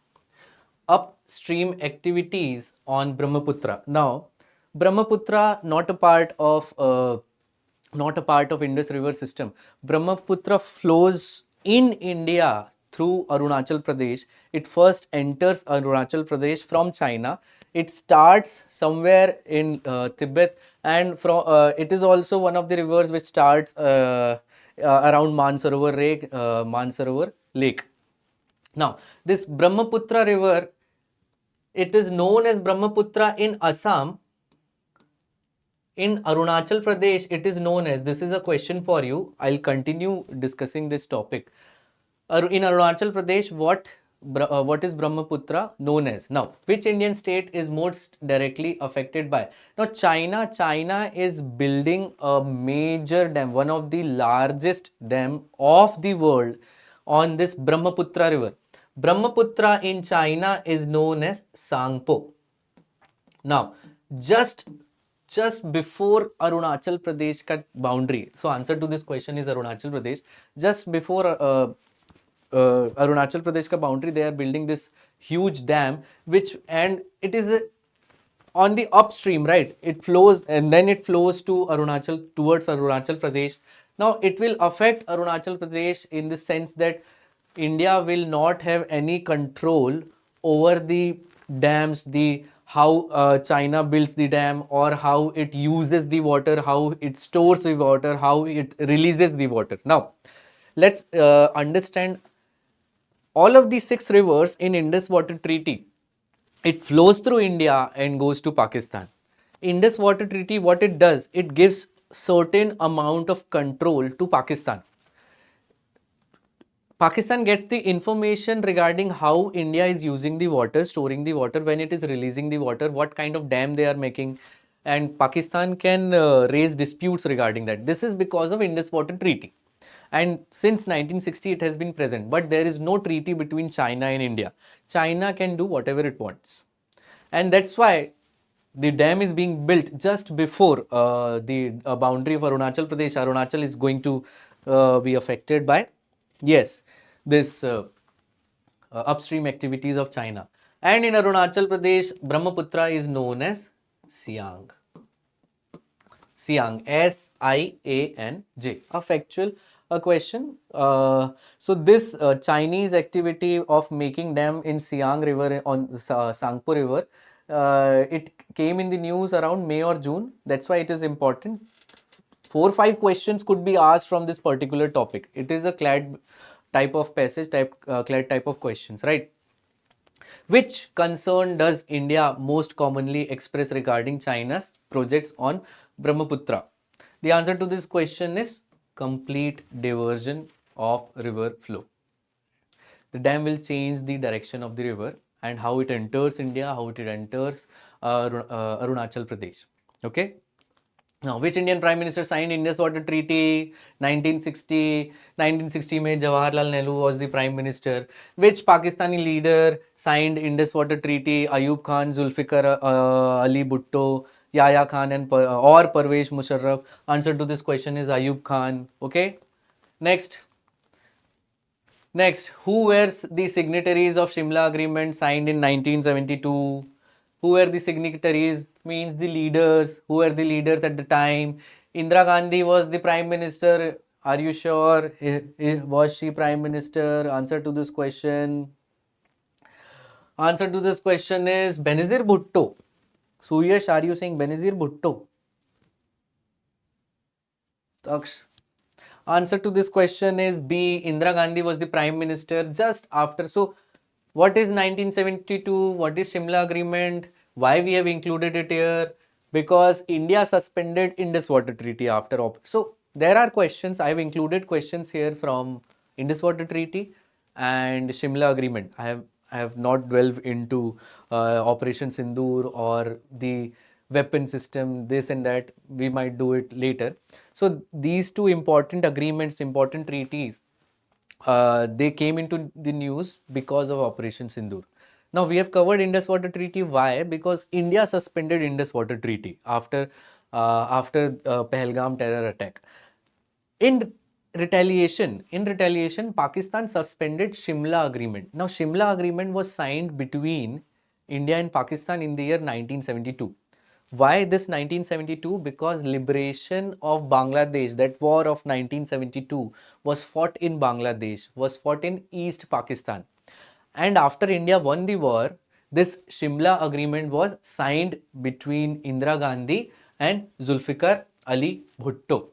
Upstream activities on Brahmaputra. Now, Brahmaputra not a part of Indus River system. Brahmaputra flows in India through Arunachal Pradesh. It first enters Arunachal Pradesh from China. It starts somewhere in Tibet, and from it is also one of the rivers which starts around Mansarovar Lake. Now, this Brahmaputra river, it is known as Brahmaputra in Assam. In Arunachal Pradesh, it is known as, this is a question for you. I'll continue discussing this topic. In Arunachal Pradesh, what is Brahmaputra known as? Now, which Indian state is most directly affected by? Now, China is building a major dam, one of the largest dam of the world on this Brahmaputra river. Brahmaputra in China is known as Sangpo. Now, just before Arunachal Pradesh ka boundary. So answer to this question is Arunachal Pradesh. Just before Arunachal Pradesh ka boundary, they are building this huge dam, and it is on the upstream, right? It flows and then it flows to towards Arunachal Pradesh. Now it will affect Arunachal Pradesh in the sense that India will not have any control over the dams, the how China builds the dam, or how it uses the water, how it stores the water, how it releases the water. Now, let's understand all of these 6 rivers in Indus Water Treaty. It flows through India and goes to Pakistan. Indus Water Treaty, what it does, it gives certain amount of control to Pakistan. Pakistan gets the information regarding how India is using the water, storing the water, when it is releasing the water, what kind of dam they are making, and Pakistan can raise disputes regarding that. This is because of Indus Water Treaty. And since 1960 it has been present, but there is no treaty between China and India. China can do whatever it wants, and that's why the dam is being built just before the boundary of Arunachal Pradesh. Arunachal is going to be affected by, yes, this upstream activities of China. And in Arunachal Pradesh, Brahmaputra is known as Siang. Siang, Sianj. A factual question. So this Chinese activity of making dam in Siang River on Sangpo River, it came in the news around May or June. That's why it is important. 4-5 questions could be asked from this particular topic. It is a CLAT type of passage, CLAT type of questions, right? Which concern does India most commonly express regarding China's projects on Brahmaputra? The answer to this question is complete diversion of river flow. The dam will change the direction of the river and how it enters India, how it enters Arunachal Pradesh. Okay. Now, which Indian Prime Minister signed Indus Water Treaty 1960? 1960 में Jawaharlal Nehru was the Prime Minister. Which Pakistani leader signed Indus Water Treaty? Ayub Khan, Zulfikar Ali Bhutto, Yahya Khan and or Parvez Musharraf. Answer to this question is Ayub Khan. Okay. Next. Next, who were the signatories of Shimla Agreement signed in 1972? Who were the signatories? Means the leaders. Who were the leaders at the time? Indira Gandhi was the Prime Minister. Are you sure? Was she Prime Minister? Answer to this question. Answer to this question is Benazir Bhutto. Suyash, are you saying Benazir Bhutto? Taksh. Answer to this question is B. Indira Gandhi was the Prime Minister just after. So, what is 1972? What is Shimla Agreement? Why we have included it here? Because India suspended Indus Water Treaty after. So, there are questions. I have included questions here from Indus Water Treaty and Shimla Agreement. I have not delved into Operation Sindoor or the weapon system, this and that. We might do it later. So these two important agreements, important treaties, they came into the news because of Operation Sindoor. Now we have covered Indus Water Treaty. Why? Because India suspended Indus Water Treaty after Pahalgam terror attack. In retaliation, Pakistan suspended Shimla Agreement. Now, Shimla Agreement was signed between India and Pakistan in the year 1972. Why this 1972? Because liberation of Bangladesh, that war of 1972 was fought in Bangladesh, was fought in East Pakistan. And after India won the war, this Shimla Agreement was signed between Indira Gandhi and Zulfikar Ali Bhutto.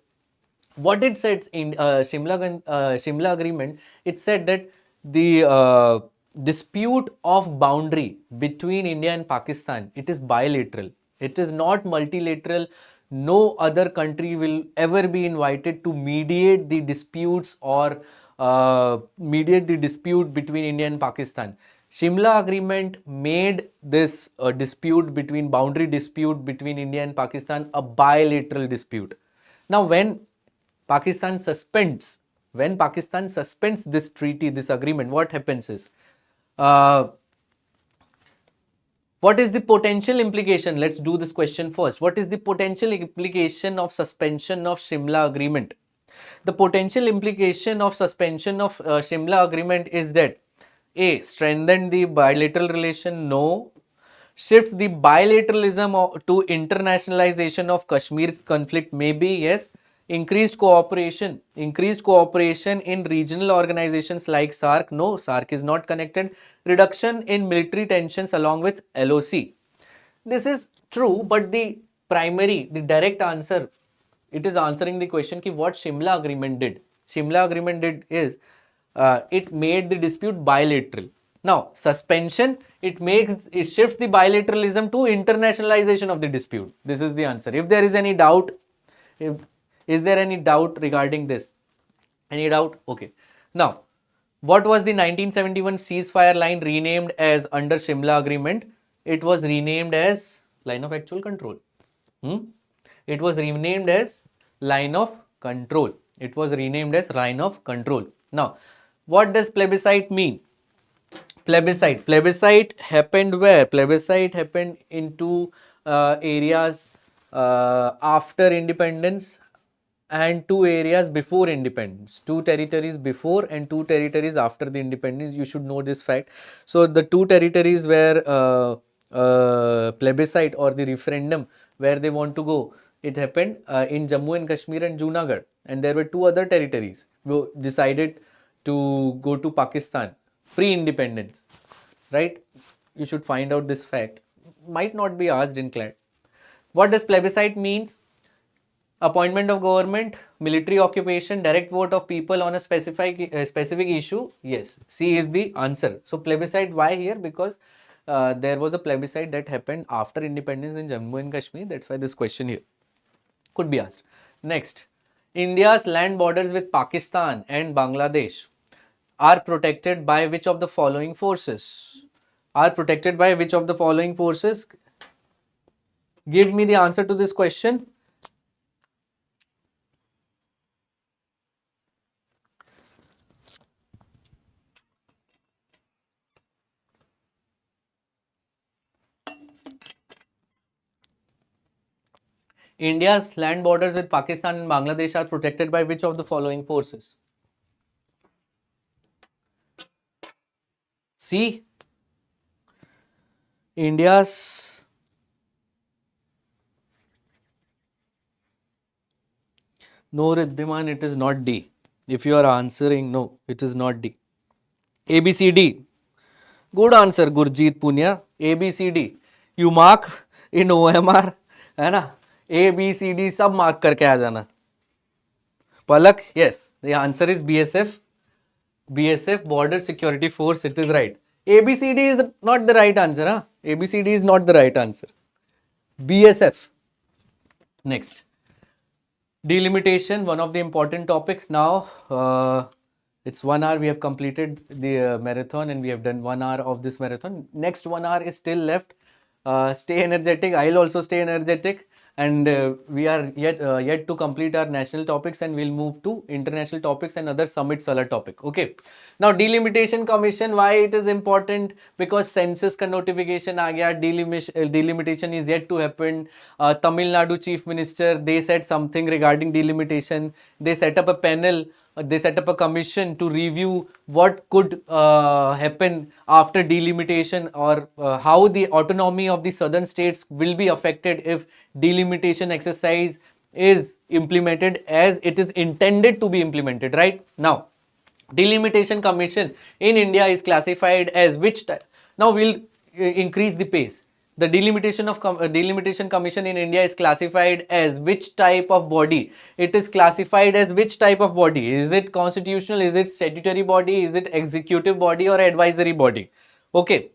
What it said in Shimla Agreement, it said that the dispute of boundary between India and Pakistan, it is bilateral. It is not multilateral. No other country will ever be invited to mediate the disputes or mediate the dispute between India and Pakistan. Shimla Agreement made this boundary dispute between India and Pakistan a bilateral dispute. Now, when Pakistan suspends this treaty, this agreement, what happens is, what is the potential implication? Let's do this question first. What is the potential implication of suspension of Shimla Agreement? The potential implication of suspension of Shimla Agreement is that A. Strengthen the bilateral relation? No. Shifts the bilateralism to internationalization of Kashmir conflict? Maybe, yes. Increased cooperation in regional organizations like SARC? No, SARC is not connected. Reduction in military tensions along with LOC. This is true, but the direct answer, it is answering the question ki what Shimla Agreement did. Shimla Agreement did is, it made the dispute bilateral. Now, suspension, it shifts the bilateralism to internationalization of the dispute. This is the answer. If there is any doubt, is there any doubt regarding this? Any doubt? Okay. Now, what was the 1971 ceasefire line renamed as under Shimla Agreement? It was renamed as line of actual control. It was renamed as line of control. It was renamed as Rhine of Control. Now, what does plebiscite mean? Plebiscite happened where? Plebiscite happened in two areas after independence and two areas before independence. Two territories before and two territories after the independence. You should know this fact. So the two territories where plebiscite or the referendum where they want to go, it happened in Jammu and Kashmir and Junagadh, and there were two other territories who decided to go to Pakistan pre-independence, right? You should find out this fact. Might not be asked in CLAT. What does plebiscite means? Appointment of government, military occupation, direct vote of people on a specific issue. Yes, C is the answer. So plebiscite, why here? Because there was a plebiscite that happened after independence in Jammu and Kashmir. That's why this question here could be asked. Next, India's land borders with Pakistan and Bangladesh are protected by which of the following forces? Are protected by which of the following forces? Give me the answer to this question. India's land borders with Pakistan and Bangladesh are protected by which of the following forces? C. India's no, Riddhiman, it is not D. If you are answering no, it is not D. A B C D. Good answer, Gurjeet Punya. A B C D. You mark in OMR, है ना? A B C D सब mark करके आ जाना. Palak, yes. The answer is BSF. BSF, Border Security Force. It is right. ABCD is not the right answer. Huh? ABCD is not the right answer. BSF. Next. Delimitation, one of the important topic. Now, it's 1 hour. We have completed the marathon and we have done 1 hour of this marathon. Next 1 hour is still left. Stay energetic. I'll also stay energetic. And we are yet to complete our national topics, and we'll move to international topics and other summit solar topic. Okay. Now, delimitation commission, why it is important? Because census ka notification aa gaya, delimitation is yet to happen. Tamil Nadu chief minister, they said something regarding delimitation. They set up a panel, they set up a commission to review what could happen after delimitation, or how the autonomy of the southern states will be affected if delimitation exercise is implemented as it is intended to be implemented. Right now, delimitation commission in India is classified as which type? Now we'll increase the pace. The delimitation commission in India is classified as which type of body? It is classified as which type of body? Is it constitutional? Is it statutory body? Is it executive body or advisory body? Okay.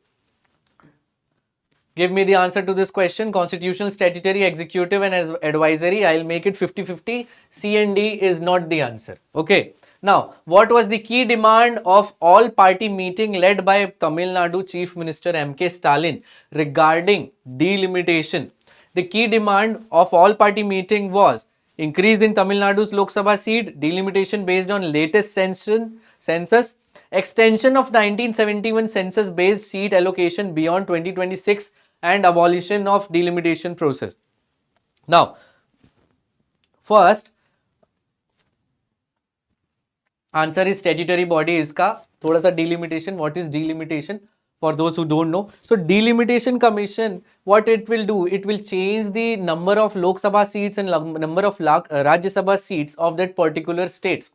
Give me the answer to this question. Constitutional, statutory, executive and advisory. I'll make it 50-50. C and D is not the answer. Okay. Now, what was the key demand of all party meeting led by Tamil Nadu Chief Minister M.K. Stalin regarding delimitation? The key demand of all party meeting was increase in Tamil Nadu's Lok Sabha seat, delimitation based on latest census, extension of 1971 census based seat allocation beyond 2026, and abolition of delimitation process. Now, first, answer is statutory body इसका. थोड़ा सा delimitation. What is delimitation? For those who don't know, so delimitation commission, what it will do, it will change the number of Lok Sabha seats and number of Rajya Sabha seats of that particular states,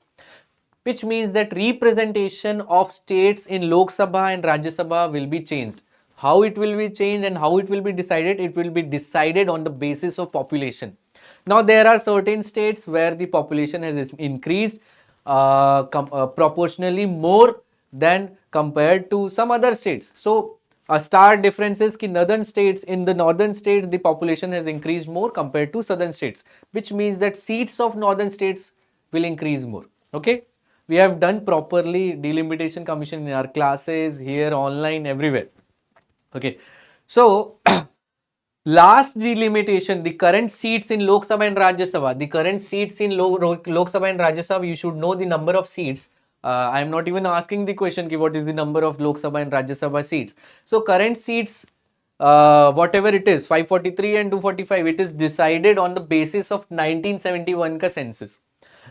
which means that representation of states in Lok Sabha and Rajya Sabha will be changed. How it will be changed and how it will be decided? It will be decided on the basis of population. Now, there are certain states where the population has increased proportionally more than compared to some other states. So, a stark difference is in northern states, the population has increased more compared to southern states, which means that seats of northern states will increase more. Okay. We have done properly delimitation commission in our classes, here, online, everywhere. Okay. So, Last delimitation, the current seats in Lok Sabha and Rajya Sabha. The current seats in Lok Sabha and Rajya Sabha, you should know the number of seats. I am not even asking the question ki what is the number of Lok Sabha and Rajya Sabha seats. So current seats, whatever it is, 543 and 245, it is decided on the basis of 1971 ka census.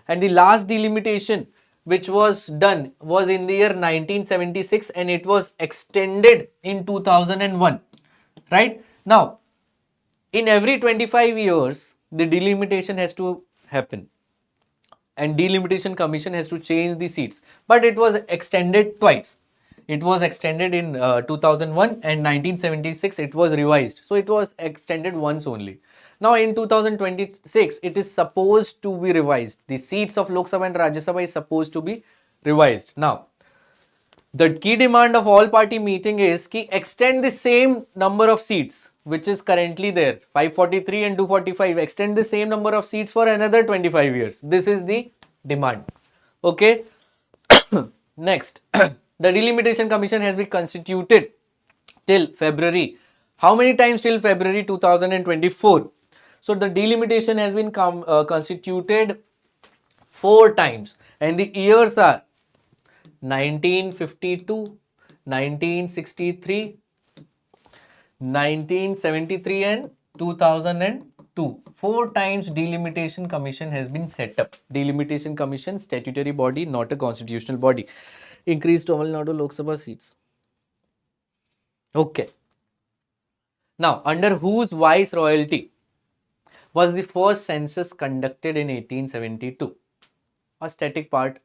And the last delimitation which was done was in the year 1976 and it was extended in 2001. Right? Now, in every 25 years, the delimitation has to happen and delimitation commission has to change the seats, but it was extended twice. It was extended in 2001 and 1976 it was revised, so it was extended once only. Now in 2026 it is supposed to be revised. The seats of Lok Sabha and Rajya Sabha is supposed to be revised. Now the key demand of all party meeting is ki extend the same number of seats which is currently there, 543 and 245, extend the same number of seats for another 25 years. This is the demand. Okay. Next, the Delimitation Commission has been constituted till February. How many times till February 2024? So the delimitation has been constituted 4 times and the years are 1952, 1963, 1973 and 2002. 4 times Delimitation Commission has been set up. Delimitation Commission, statutory body, not a constitutional body. Increased Tamil Nadu Lok Sabha seats. Okay. Now, under whose vice royalty was the first census conducted in 1872? A static part.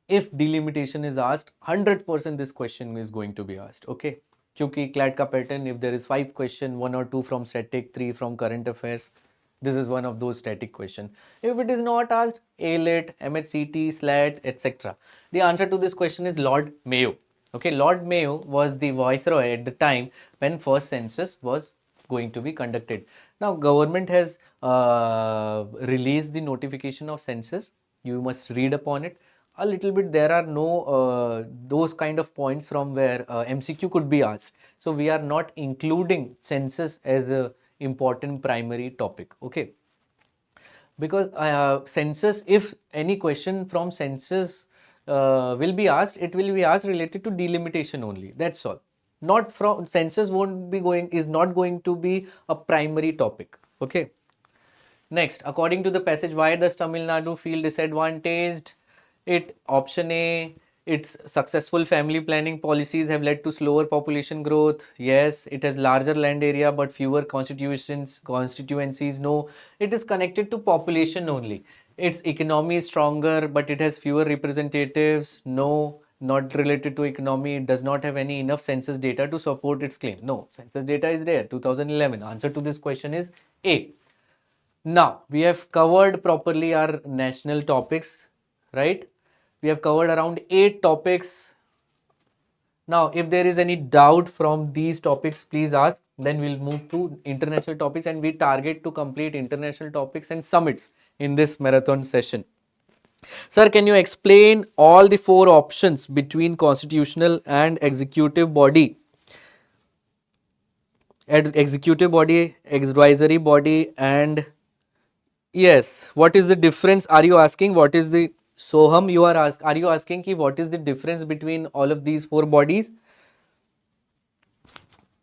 If delimitation is asked, 100% this question is going to be asked. Okay. Kyunki CLAT ka pattern, if there is 5 question, 1 or 2 from static, 3 from current affairs, this is one of those static question. If it is not asked, ALET, MHCT, SLAT, etc. The answer to this question is Lord Mayo. Okay, Lord Mayo was the viceroy at the time when first census was going to be conducted. Now, government has released the notification of census. You must read upon it a little bit. There are no those kind of points from where MCQ could be asked. So we are not including census as a important primary topic. Okay, because census, if any question from census will be asked, it will be asked related to delimitation only. That's all. Not from census won't be going, is not going to be a primary topic. Okay. Next, according to the passage, why does Tamil Nadu feel disadvantaged? It option A, its successful family planning policies have led to slower population growth. Yes, it has larger land area but fewer constituencies. No, it is connected to population only. Its economy is stronger but it has fewer representatives. No, not related to economy. It does not have any enough census data to support its claim. No, census data is there. 2011. Answer to this question is A. Now, we have covered properly our national topics, right? We have covered around 8 topics. Now, if there is any doubt from these topics, please ask. Then we'll move to international topics and we target to complete international topics and summits in this marathon session. Sir, can you explain all the 4 options between constitutional and executive body? Executive body, advisory body, and yes, what is the difference? Are you asking what is the Soham? Are you asking ki what is the difference between all of these 4 bodies?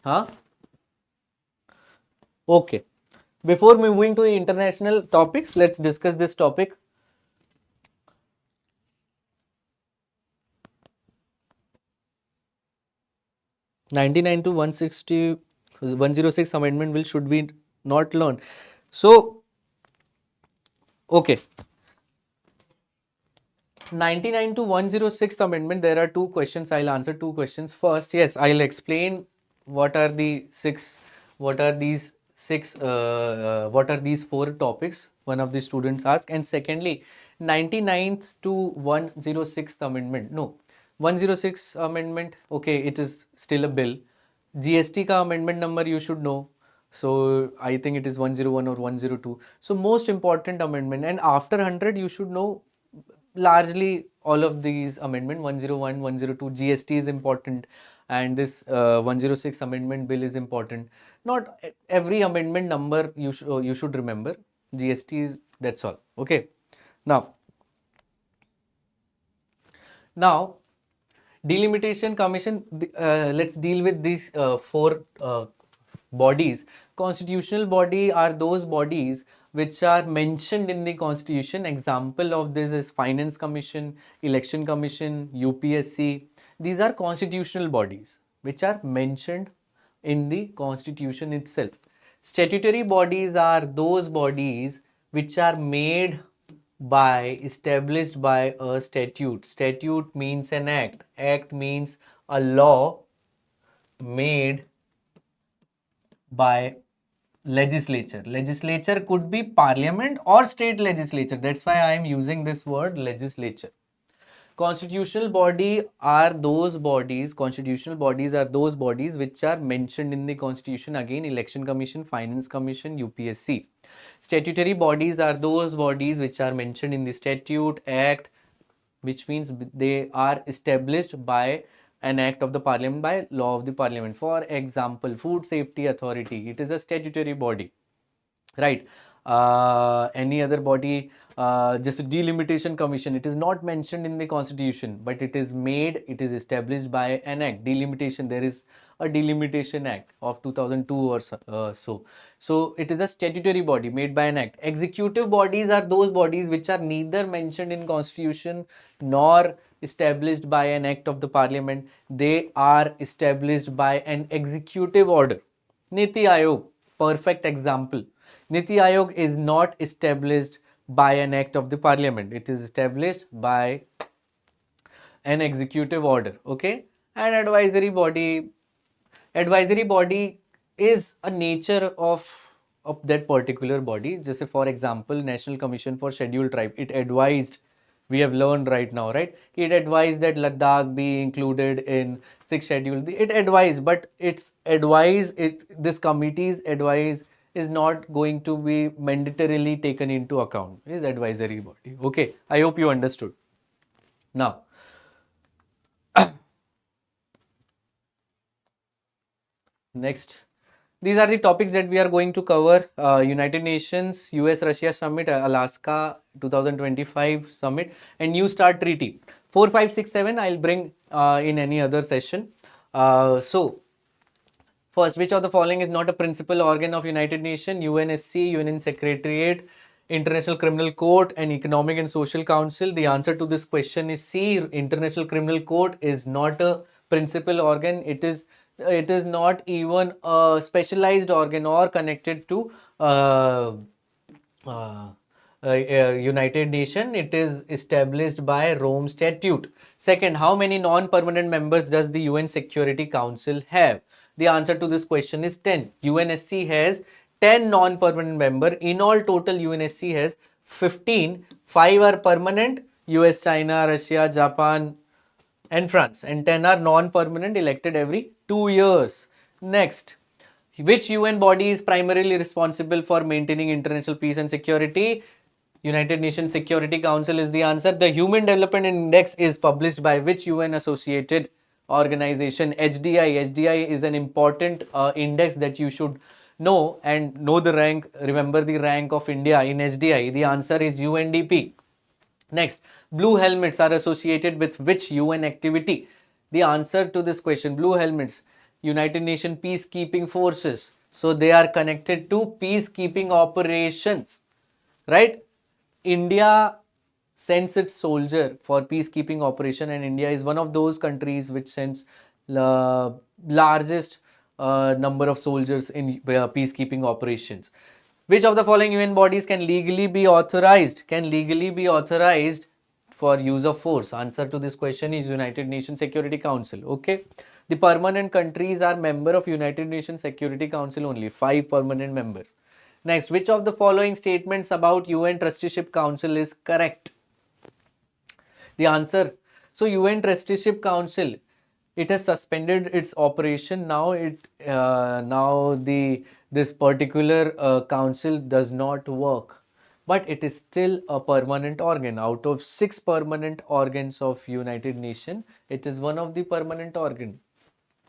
Huh? Okay. Before moving to international topics, let's discuss this topic. '99 to 106 amendment will should be not learned. So, okay. 99 to 106th amendment, there are 2 questions. I'll answer 2 questions. First, yes, I'll explain what are the 6, what are these 6, what are these 4 topics one of the students asked. And secondly, 99th to 106th amendment. No, 106 amendment, okay, it is still a bill. GST ka amendment number you should know. So I think it is 101 or 102. So most important amendment, and after 100 you should know largely all of these amendment. 101, 102, GST is important. and this 106 amendment bill is important. Not every amendment number you should remember. GST is, that's all. Okay. Now Delimitation Commission, let's deal with these four bodies. Constitutional body are those bodies which are mentioned in the constitution. Example of this is Finance Commission, Election Commission, UPSC. These are constitutional bodies which are mentioned in the constitution itself. Statutory bodies are those bodies which are made by, established by a statute. Statute means an act. Act means a law made by legislature. Legislature could be parliament or state legislature. That's why I am using this word legislature. Constitutional bodies are those bodies which are mentioned in the constitution. Again, Election Commission, Finance Commission, UPSC. Statutory bodies are those bodies which are mentioned in the statute, act, which means they are established by an act of the parliament, by law of the parliament. For example, Food Safety Authority, it is a statutory body, right? Any other body, just a Delimitation Commission, it is not mentioned in the constitution, but it is established by an act. Delimitation, there is a Delimitation Act of 2002 or so it is a statutory body made by an act. Executive bodies are those bodies which are neither mentioned in constitution nor established by an act of the parliament. They are established by an executive order. Niti Aayog, perfect example. Niti Aayog is not established by an act of the parliament. It is established by an executive order. Okay. And advisory body is a nature of that particular body. Just for example, National Commission for Scheduled Tribe, it advised, we have learned right now, right? It advised that Ladakh be included in 6th schedule. It advised, but its advice, this committee's advice is not going to be mandatorily taken into account. It is advisory body. Okay, I hope you understood. Now, next, these are the topics that we are going to cover. United Nations, US-Russia Summit, Alaska 2025 Summit, and New START Treaty. 4, 5, 6, 7 I'll bring in any other session. So, first, which of the following is not a principal organ of United Nations? UNSC, UN Secretariat, International Criminal Court, and Economic and Social Council. The answer to this question is C. International Criminal Court is not a principal organ. It is not even a specialized organ or connected to United Nations. It is established by Rome Statute. Second, how many non-permanent members does the UN Security Council have? The answer to this question is 10. UNSC has 10 non-permanent members. In all, total UNSC has 15. 5 are permanent: US, China, Russia, Japan, and France, and 10 are non-permanent, elected every 2 years. Next, which UN body is primarily responsible for maintaining international peace and security? United Nations Security Council is the answer. The Human Development Index is published by which UN associated organization? HDI. HDI is an important index that you should know, and know the rank, remember the rank of India in HDI. The answer is UNDP. Next, blue helmets are associated with which UN activity? The answer to this question, blue helmets, United Nations peacekeeping forces. So they are connected to peacekeeping operations, right? India sends its soldier for peacekeeping operation, and India is one of those countries which sends the largest number of soldiers in peacekeeping operations. Which of the following UN bodies can legally be authorized? Can legally be authorized for use of force? Answer to this question is United Nations Security Council. Okay. The permanent countries are member of United Nations Security Council only. 5 permanent members. Next, which of the following statements about UN Trusteeship Council is correct? The answer, so UN Trusteeship Council, it has suspended its operation. Now this particular council does not work, but it is still a permanent organ. Out of 6 permanent organs of United Nations, it is one of the permanent organ.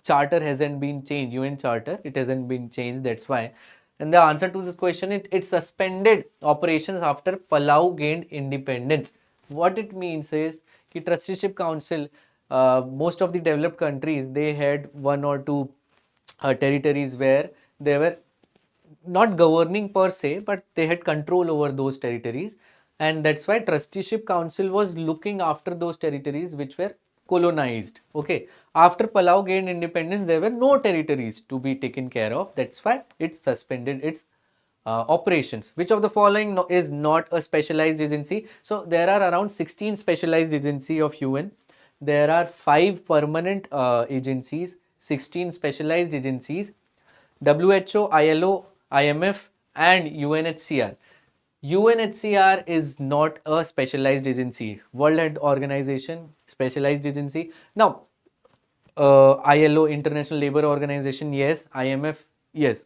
charter hasn't been changed. UN charter, it hasn't been changed. That's why. And the answer to this question, it suspended operations after Palau gained independence. What it means is कि trusteeship council, most of the developed countries, they had one or two territories where they were not governing per se, but they had control over those territories. And that's why trusteeship council was looking after those territories which were colonized. Okay. After Palau gained independence, there were no territories to be taken care of. That's why it suspended its operations. Which of the following is not a specialized agency? So there are around 16 specialized agency of UN. There are 5 permanent agencies, 16 specialized agencies, WHO, ILO, IMF and UNHCR. UNHCR is not a specialized agency. World Health Organization, specialized agency. Now, ILO, International Labour Organization, yes. IMF, yes.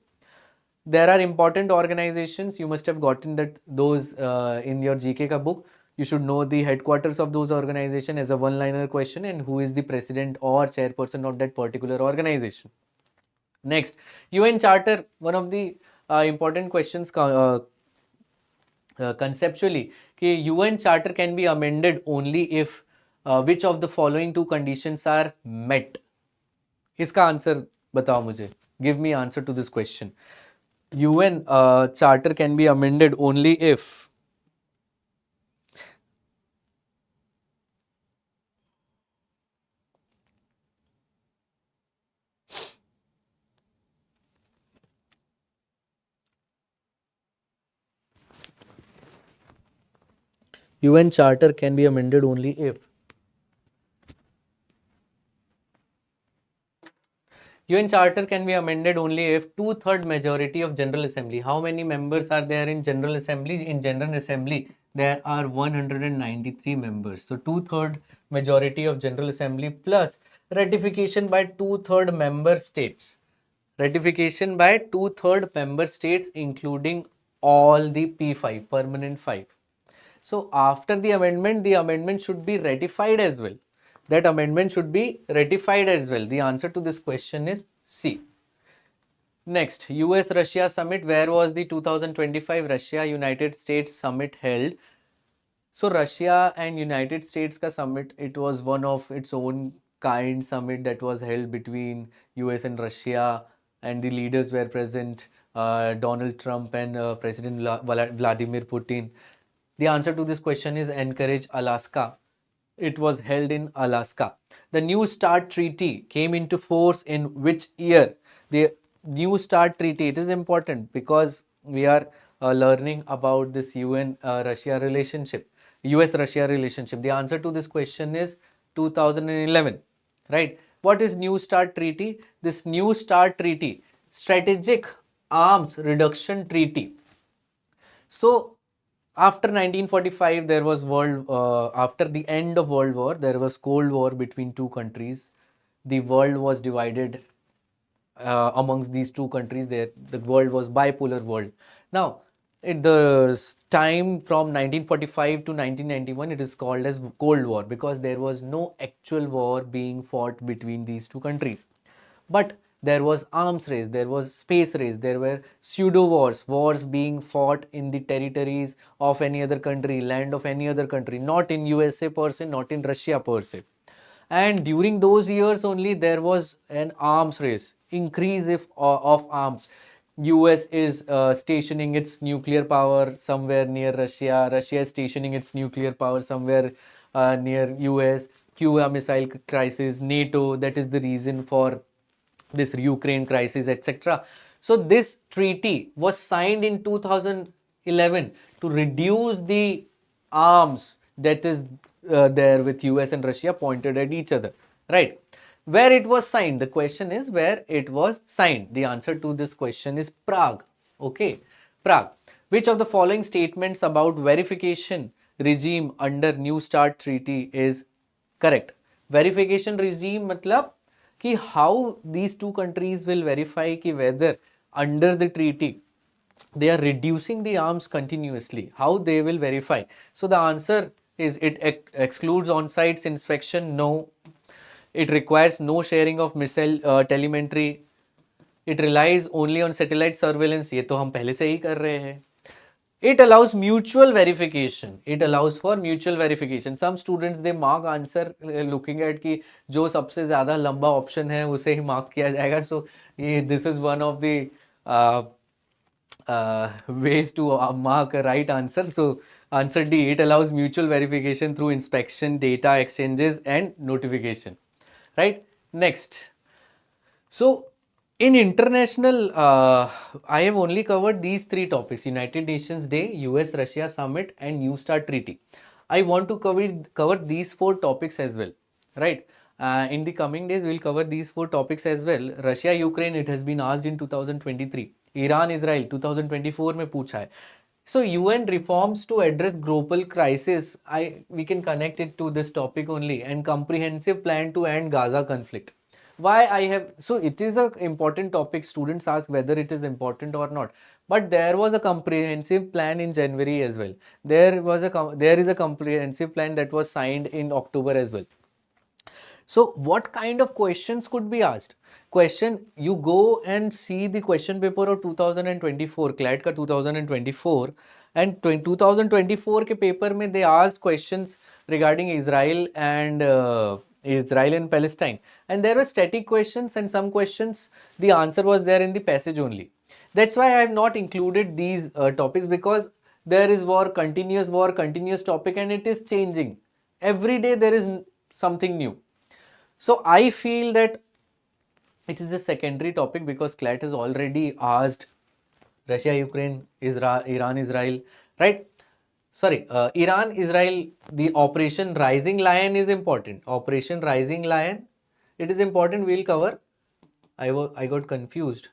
There are important organizations. You must have gotten those in your GK ka book. You should know the headquarters of those organizations as a one-liner question and who is the president or chairperson of that particular organization. Next, UN Charter, one of the important questions conceptually, कि UN Charter can be amended only if which of the following two conditions are met. इसका answer बताओ मुझे. Give me answer to this question. UN Charter can be amended only if UN Charter can be amended only if UN Charter can be amended only if two-third majority of General Assembly. How many members are there in General Assembly? In General Assembly, there are 193 members. So two-third majority of General Assembly plus ratification by two-third member states. Ratification by two-third member states, including all the P5, permanent 5. So after the amendment should be ratified as well. That amendment should be ratified as well. The answer to this question is C. Next, US-Russia summit. Where was the 2025 Russia-United States summit held? So Russia and United States ka summit, it was one of its own kind summit that was held between US and Russia, and the leaders were present, Donald Trump and President Vladimir Putin. The answer to this question is Anchorage, Alaska. It was held in Alaska. The New START Treaty came into force in which year? The New START Treaty, it is important because we are learning about this UN-Russia relationship, US-Russia relationship. The answer to this question is 2011, right? What is New START Treaty? This New START Treaty, Strategic Arms Reduction Treaty. So after 1945, there was after the end of World War, there was Cold War between two countries. The world was divided amongst these two countries. There, the world was bipolar world. Now, at the time from 1945 to 1991, it is called as Cold War because there was no actual war being fought between these two countries. But there was arms race, there was space race, there were pseudo wars, wars being fought in the territories of any other country, land of any other country, not in USA per se, not in Russia per se. And during those years only there was an arms race, increase of arms. US is stationing its nuclear power somewhere near Russia. Russia is stationing its nuclear power somewhere near US. Cuba missile crisis, NATO, that is the reason for this Ukraine crisis, etc. So this treaty was signed in 2011 to reduce the arms that is there with US and Russia pointed at each other, right? Where it was signed, the question is where it was signed. The answer to this question is Prague. Okay, Prague. Which of the following statements about verification regime under New START treaty is correct? Verification regime matlab कि how these two countries will verify कि whether under the treaty they are reducing the arms continuously, how they will verify. So the answer is it excludes on-site inspection, no. It requires no sharing of missile telemetry. It relies only on satellite surveillance. ये तो हम पहले से ही कर रहे हैं. It allows mutual verification. It allows for mutual verification. Some students they mark answer looking at कि जो सबसे ज़्यादा लंबा option है उसे ही mark किया जाएगा. So this is one of the ways to mark a right answer. So answer D, it allows mutual verification through inspection, data exchanges and notification. Right? Next. So in international, I have only covered these three topics: United Nations Day, US-Russia Summit and New START Treaty. I want to cover these four topics as well, right? In the coming days, we'll cover these four topics as well. Russia-Ukraine, it has been asked in 2023. Iran-Israel, 2024 में पूछा है. So UN reforms to address global crisis, we can connect it to this topic only, and comprehensive plan to end Gaza conflict. Why I have, so it is an important topic. Students ask whether it is important or not, but there was a comprehensive plan in January as well. There is a comprehensive plan that was signed in October as well. So what kind of questions could be asked? Question, you go and see the question paper of 2024, CLAT का 2024, and 2024 के paper में they asked questions regarding Israel and Palestine, and there were static questions and some questions the answer was there in the passage only. That's why I have not included these topics, because there is continuous topic, and it is changing every day. There is something new. So I feel that it is a secondary topic, because CLAT has already asked Russia, Ukraine, Iran, Israel, right? Sorry, Iran, Israel, the Operation Rising Lion is important. Operation Rising Lion, it is important, we'll cover. I got confused.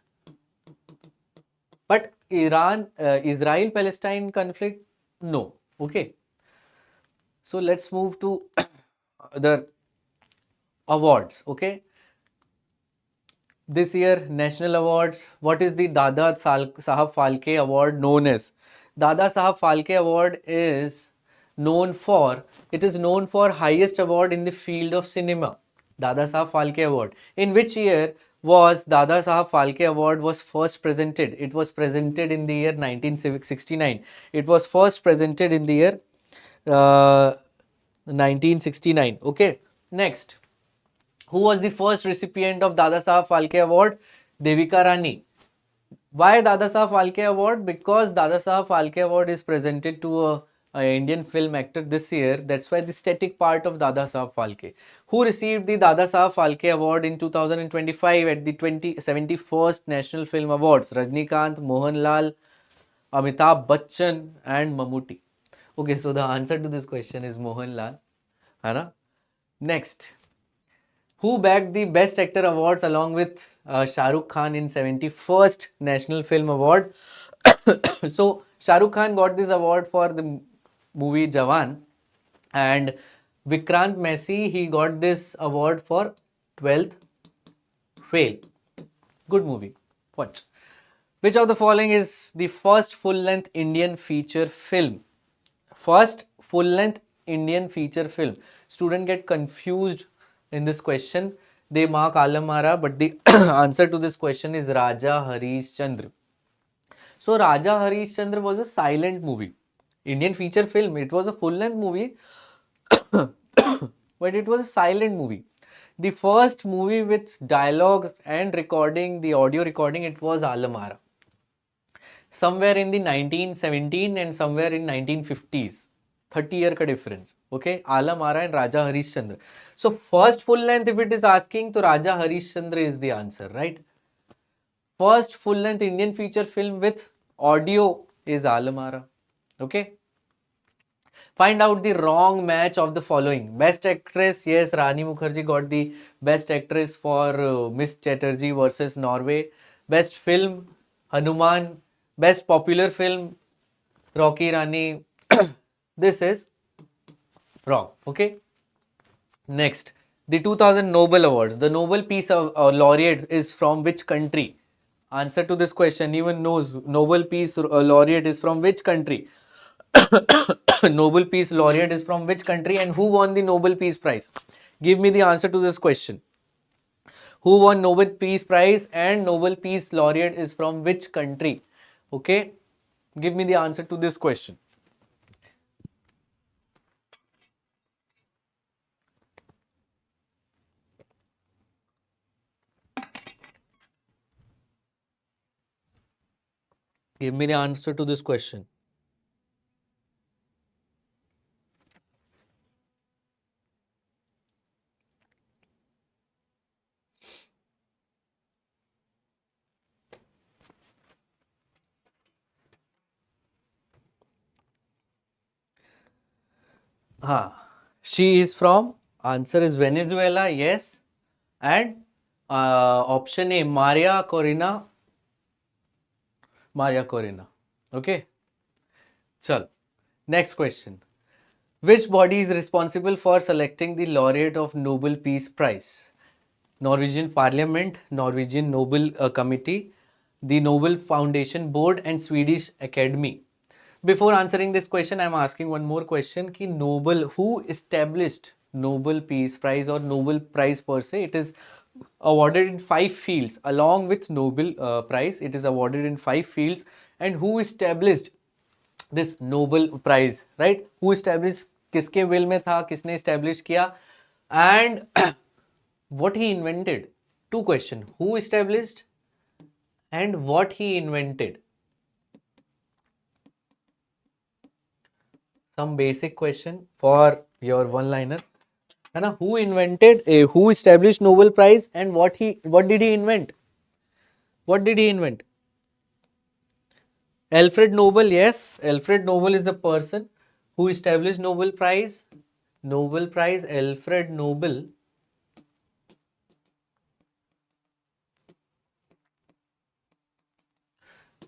But Iran, Israel, Palestine conflict, no. Okay. So let's move to the awards. Okay. This year, national awards. What is the Dada Sahab Phalke Award known as? Dada Sahab Phalke Award is known for, it is known for highest award in the field of cinema. Dada Sahab Phalke Award. In which year was Dada Sahab Phalke Award was first presented? It was presented in the year 1969. It was first presented in the year 1969. Okay. Next. Who was the first recipient of Dada Sahab Phalke Award? Devika Rani. Why Dada Sahab Phalke Award? Because Dada Sahab Phalke Award is presented to a Indian film actor this year. That's why the static part of Dada Sahab Phalke. Who received the Dada Sahab Phalke Award in 2025 at the 71st National Film Awards? Rajnikant, Mohanlal, Amitabh Bachchan and Mammootty. Okay, so the answer to this question is Mohanlal. है ना? Next. Who bagged the Best Actor awards along with Shah Rukh Khan in 71st National Film Award? So Shah Rukh Khan got this award for the movie Jawan, and Vikrant Massey, he got this award for 12th Fail. Good movie. Watch. Which of the following is the first full-length Indian feature film? First full-length Indian feature film. Student get confused in this question. They mark Alamara, but the answer to this question is Raja Harish Chandra. So Raja Harish Chandra was a silent movie. Indian feature film. It was a full-length movie, but it was a silent movie. The first movie with dialogues and recording, the audio recording, it was Alamara. Somewhere in the 1917 and somewhere in 1950s. 30-year ka difference. Okay, Alamara and Raja Harish Chandra. So first full length, if it is asking, to Raja Harish Chandra is the answer, right? First full length Indian feature film with audio is Alamara. Okay. Find out the wrong match of the following. Best actress, yes, Rani Mukherjee got the best actress for Miss Chatterjee versus Norway. Best film, Hanuman. Best popular film, Rocky Rani. This is wrong. Okay. Next, the 2000 Nobel Awards. The Nobel Peace Laureate is from which country? Answer to this question, even knows Nobel Peace Laureate is from which country? Nobel Peace Laureate is from which country, and who won the Nobel Peace Prize? Give me the answer to this question. Who won Nobel Peace Prize and Nobel Peace Laureate is from which country? Okay, give me the answer to this question. Give me the answer to this question. She is from, answer is Venezuela, yes. And option A, Maria Corina. Okay. Chal. Next question. Which body is responsible for selecting the laureate of Nobel Peace Prize? Norwegian Parliament, Norwegian Nobel Committee, the Nobel Foundation Board and Swedish Academy. Before answering this question, I am asking one more question. Ki Nobel, who established Nobel Peace Prize or Nobel Prize per se? It is awarded in 5 fields. Along with Nobel Prize, it is awarded in 5 fields. And who established this Nobel Prize, right? Who established, किसके will में था, किसने establish किया, and what he invented? Two questions. Who established and what he invented? Some basic question for your one-liner. है ना? Who invented, who established Nobel Prize and what did he invent? What did he invent? Alfred Nobel, yes. Alfred Nobel is the person who established Nobel Prize. Nobel Prize, Alfred Nobel.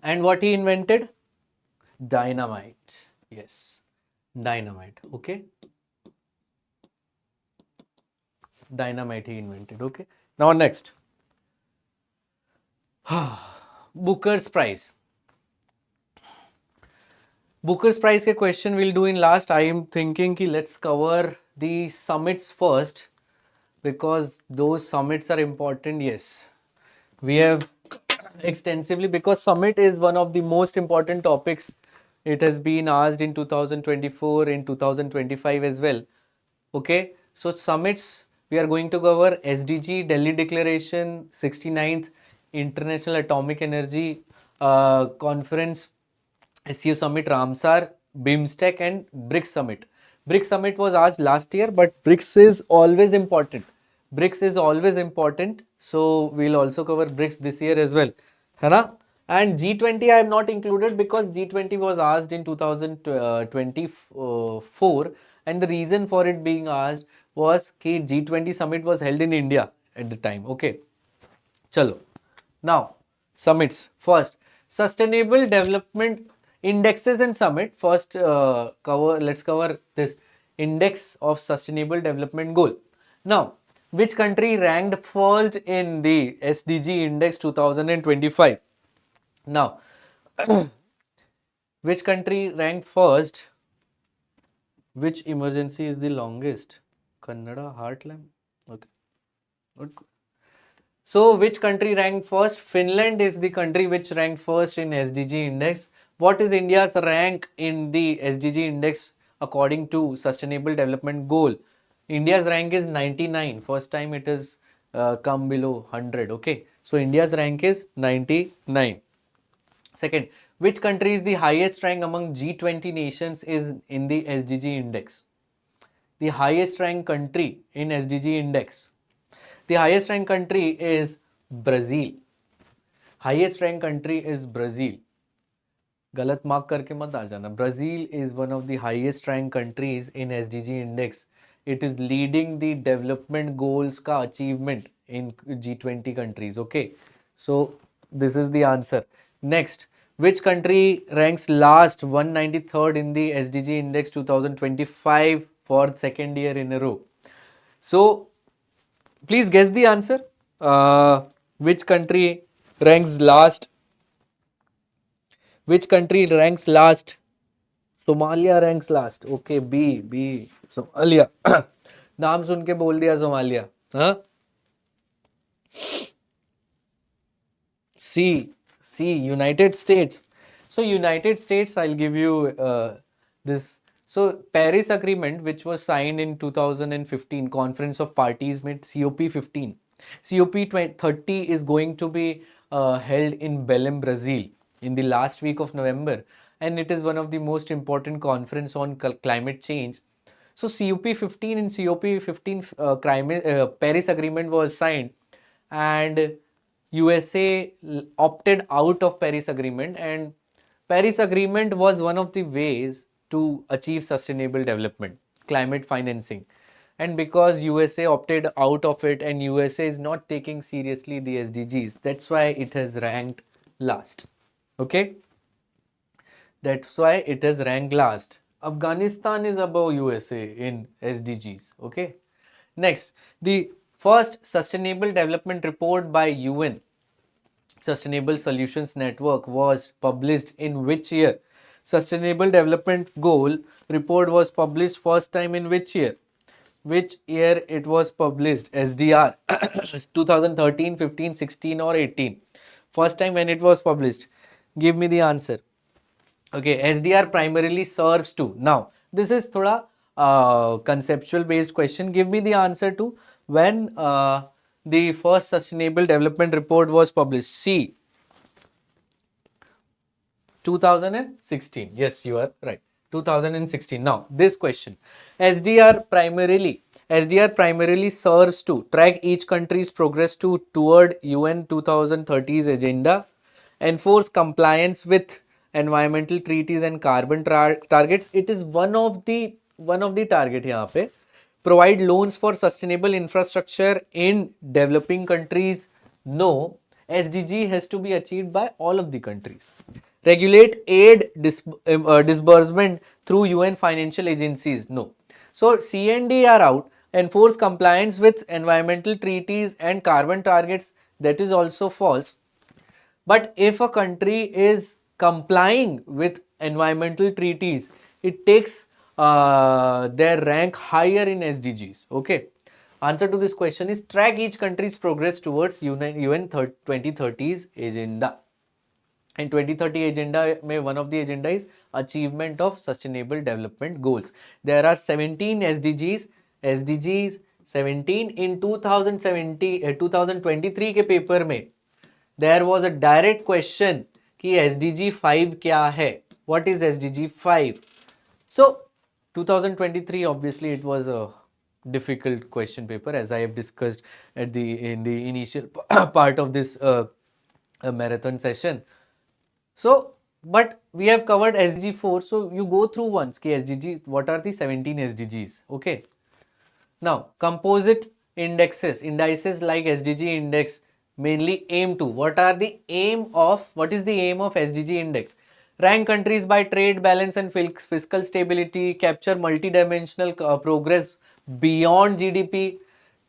And what he invented? Dynamite. Yes. Dynamite. Okay. Dynamite he invented. Okay. Now next. Booker's Prize. Booker's Prize के question we'll do in last. I am thinking कि let's cover the summits first because those summits are important. Yes, we have extensively because summit is one of the most important topics. It has been asked in 2024, in 2025 as well. Okay, so summits we are going to cover SDG, Delhi Declaration, 69th International Atomic Energy Conference, SCO Summit, Ramsar, BIMSTEC and BRICS Summit. BRICS Summit was asked last year, but BRICS is always important. BRICS is always important, so we'll also cover BRICS this year as well. है ना? And G20 I have not included because G20 was asked in 2024 and the reason for it being asked was कि G20 summit was held in India at the time. Okay. Chalo. Now, summits. First, Sustainable Development Indexes and Summit. First, let's cover this Index of Sustainable Development Goal. Now, which country ranked first in the SDG Index 2025? Now, which country ranked first? Which emergency is the longest? Kannada Heartland. Okay. Good. So, which country ranked first? Finland is the country which ranked first in SDG index. What is India's rank in the SDG index according to Sustainable Development Goal? India's rank is 99. First time it is come below 100. Okay. So, India's rank is 99. Second, which country is the highest rank among G20 nations is in the SDG index? The highest ranked country in SDG index. The highest ranked country is Brazil. Highest ranked country is Brazil. गलत mark करके मत आ जाना. Brazil is one of the highest ranked countries in SDG index. It is leading the development goals का achievement in G20 countries. Okay. So this is the answer. Next, which country ranks last 193rd in the SDG index 2025 for second year in a row? So please guess the answer. Which country ranks last? Which country ranks last? Somalia ranks last. Okay, B, Somalia. नाम सुन के बोल दिया Somalia. हाँ. C, United States. So United States, I'll give you this. So Paris Agreement, which was signed in 2015, Conference of Parties made COP15. COP30 is going to be held in Belém, Brazil in the last week of November. And it is one of the most important conference on climate change. So COP15 in COP15 Paris Agreement was signed, and USA opted out of Paris Agreement, and Paris Agreement was one of the ways to achieve sustainable development, climate financing. And because USA opted out of it and USA is not taking seriously the SDGs, that's why it has ranked last. Okay? That's why it is ranked last. Afghanistan is above USA in SDGs. Okay. Next, the first Sustainable Development Report by UN Sustainable Solutions Network was published in which year? Sustainable Development Goal report was published first time in which year? Which year it was published? SDR 2013, 15, 16 or 18? First time when it was published. Give me the answer. Okay, SDR primarily serves to. Now, this is thoda conceptual based question. Give me the answer to when the first Sustainable Development Report was published. C. 2016. Yes, you are right. 2016. Now, this question. SDR primarily serves to track each country's progress toward UN 2030's agenda, enforce compliance with environmental treaties and carbon targets. It is one of the target यहाँ पे. Provide loans for sustainable infrastructure in developing countries. No, SDG has to be achieved by all of the countries. Regulate aid disbursement through UN financial agencies. No. So CND are out. Enforce compliance with environmental treaties and carbon targets. That is also false. But if a country is complying with environmental treaties, it takes their rank higher in SDGs. Okay. Answer to this question is track each country's progress towards UN 2030's agenda. And 2030 agenda, one of the agenda is achievement of sustainable development goals. There are 17 SDGs 17 in 2023 के paper में there was a direct question कि SDG 5 क्या है? What is SDG 5? So 2023 obviously it was a difficult question paper, as I have discussed in the initial part of this marathon session. So, but we have covered SDG 4, so you go through once ki SDG, what are the 17 SDGs? Okay. Now, composite indices like SDG index mainly aim to, what is the aim of SDG index? Rank countries by trade balance and fiscal stability, capture multidimensional progress beyond GDP.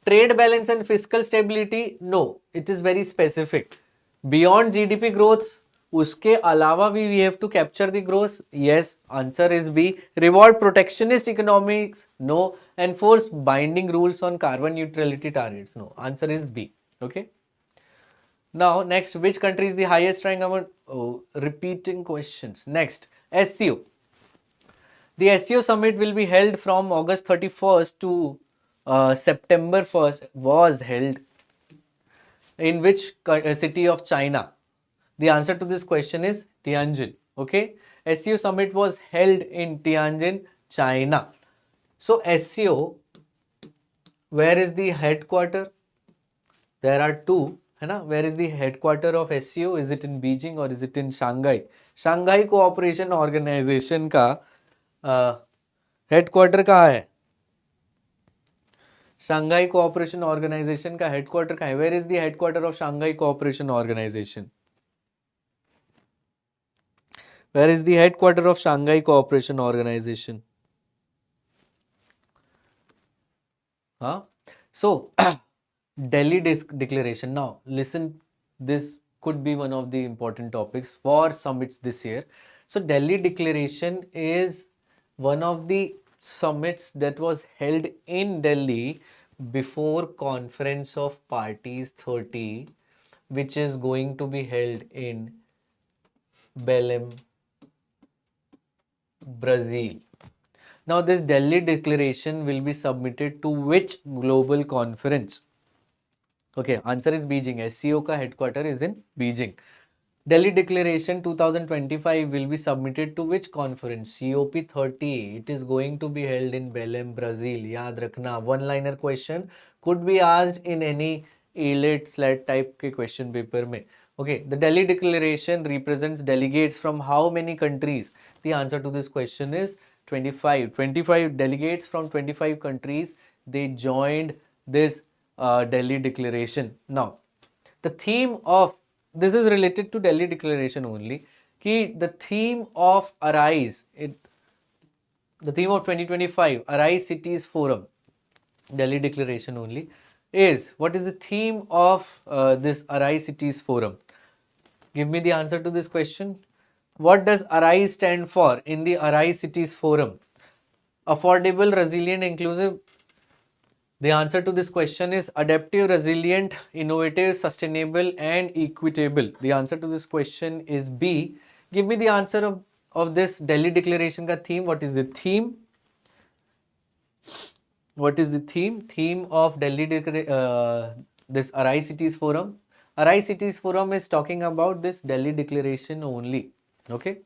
Trade balance and fiscal stability, no, it is very specific. Beyond GDP growth, उसके अलावा भी we have to capture the growth. Yes, answer is B. Reward protectionist economics. No. Enforce binding rules on carbon neutrality targets. No. Answer is B. Okay. Now, next, which country is the highest rank among repeating questions? Next, SCO. The SCO summit will be held from August 31st to September 1st. Was held in which city of China? The answer to this question is Tianjin. Okay. SCO summit was held in Tianjin, China. So SCO, where is the headquarter? There are two. है ना? Where is the headquarter of SCO? Is it in Beijing or is it in Shanghai? Shanghai Cooperation Organization का headquarter कहाँ है? Shanghai Cooperation Organization का headquarter कहाँ है? Where is the headquarter of Shanghai Cooperation Organization? Where is the headquarter of Shanghai Cooperation Organization? Huh? So, Delhi Declaration. Now, listen, this could be one of the important topics for summits this year. So, Delhi Declaration is one of the summits that was held in Delhi before Conference of Parties 30, which is going to be held in Belém, Brazil. Now, this Delhi declaration will be submitted to which global conference? Okay, answer is Beijing. SCO ka headquarter is in Beijing. Delhi Declaration 2025 will be submitted to which conference? COP30. It is going to be held in Belém, Brazil. Yaad rakhna. One-liner question could be asked in any ALET SLAT type के question paper में. Okay, the Delhi Declaration represents delegates from how many countries? The answer to this question is 25. 25 delegates from 25 countries. They joined this Delhi Declaration. Now, the theme of this is related to Delhi Declaration only. Ki the theme of Arise, the theme of 2025 Arise Cities Forum, Delhi Declaration only, is what is the theme of this Arise Cities Forum? Give me the answer to this question. What does Arise stand for in the Arise Cities Forum? Affordable, resilient, inclusive. The answer to this question is adaptive, resilient, innovative, sustainable, and equitable. The answer to this question is B. Give me the answer of this Delhi Declaration ka theme. What is the theme? What is the theme? Theme of this Arise Cities Forum. Arise Cities Forum is talking about this Delhi Declaration only. Okay.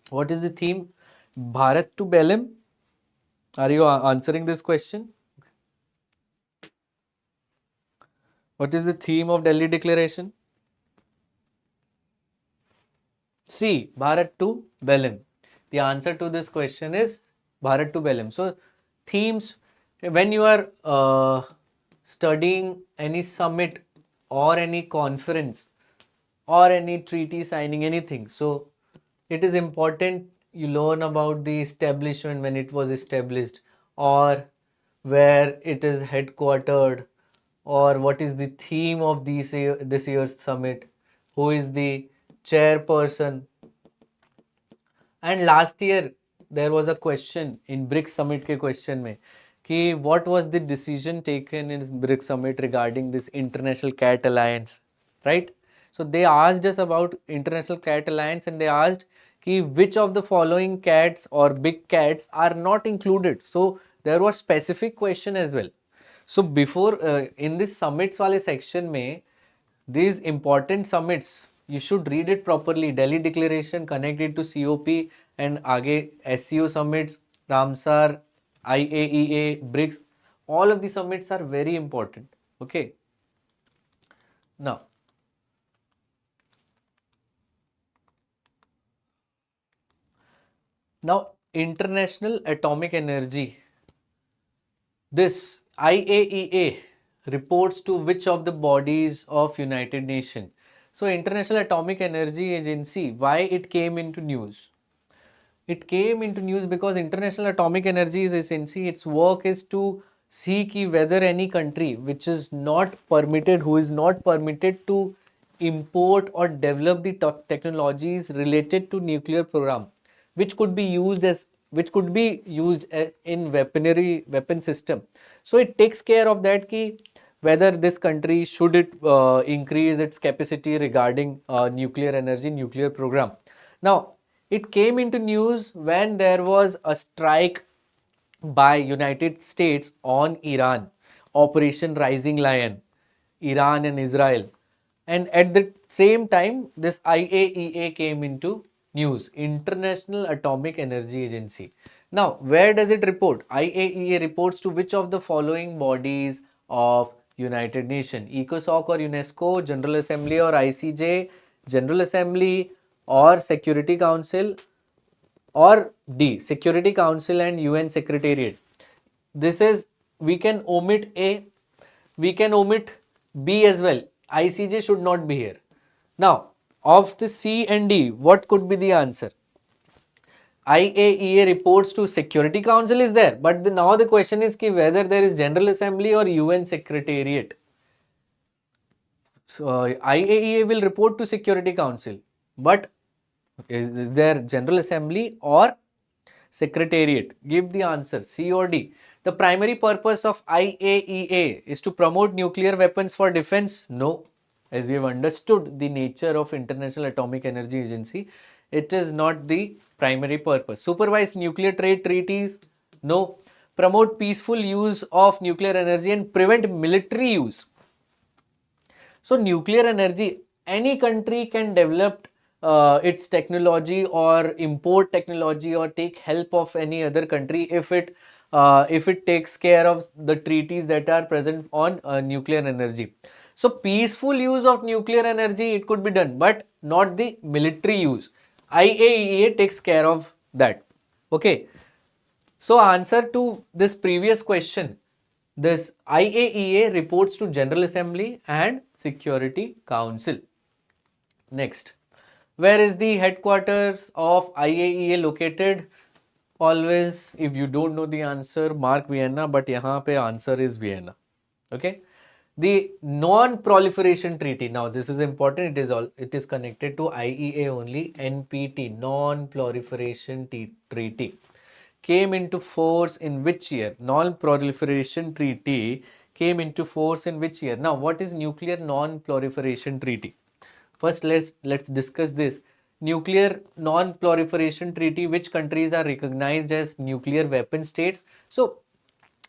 What is the theme? Bharat to Belém. Are you answering this question? What is the theme of Delhi Declaration? C. Bharat to Belém. The answer to this question is Bharat to Belém. So, themes, when you are studying any summit or any conference or any treaty signing, anything, so it is important you learn about the establishment, when it was established, or where it is headquartered, or what is the theme of this year's summit, who is the chairperson. And last year there was a question in BRICS summit के question में कि what was the decision taken in BRICS summit regarding this international cat alliance, right? So they asked us about international cat alliance, and they asked कि which of the following cats or big cats are not included. So there was specific question as well. So before in this summits वाले section में, these important summits, you should read it properly. Delhi Declaration, connect it to COP, and आगे SCO summits, Ramsar, IAEA, BRICS, all of the summits are very important. Okay. Now International Atomic Energy. This IAEA reports to which of the bodies of United Nations? So International Atomic Energy Agency, why it came into news? It came into news because International Atomic Energy Agency, its work is to see ki whether any country which is not permitted, who is not permitted to import or develop the technologies related to nuclear program, which could be used in weapon system. So it takes care of that ki whether this country should it increase its capacity regarding nuclear energy, nuclear program. Now it came into news when there was a strike by United States on Iran, Operation Rising Lion, Iran and Israel. And at the same time, this IAEA came into news, International Atomic Energy Agency. Now, where does it report? IAEA reports to which of the following bodies of United Nations? ECOSOC or UNESCO, General Assembly or ICJ, General Assembly or Security Council, or D, Security Council and UN Secretariat. This is, we can omit A, we can omit B as well. ICJ should not be here. Now, of the C and D, what could be the answer? IAEA reports to Security Council is there, but now the question is whether there is General Assembly or UN Secretariat. So, IAEA will report to Security Council, but is there General Assembly or Secretariat. Give the answer. C or D. The primary purpose of IAEA is to promote nuclear weapons for defense? No. As we have understood the nature of International Atomic Energy Agency, it is not the primary purpose. Supervise nuclear trade treaties? No. Promote peaceful use of nuclear energy and prevent military use? So nuclear energy, any country can develop its technology or import technology or take help of any other country if it takes care of the treaties that are present on nuclear energy. So peaceful use of nuclear energy, it could be done, but not the military use. IAEA takes care of that. Okay. So answer to this previous question, this IAEA reports to General Assembly and Security Council. Next, where is the headquarters of IAEA located? Always, if you don't know the answer, mark Vienna, but यहाँ पे answer is Vienna. Okay. The non-proliferation treaty. Now this is important. It is connected to IEA only. NPT, non-proliferation treaty, came into force in which year? Non-proliferation treaty came into force in which year? Now what is nuclear non-proliferation treaty? First let's discuss this. Nuclear non-proliferation treaty, which countries are recognized as nuclear weapon states? So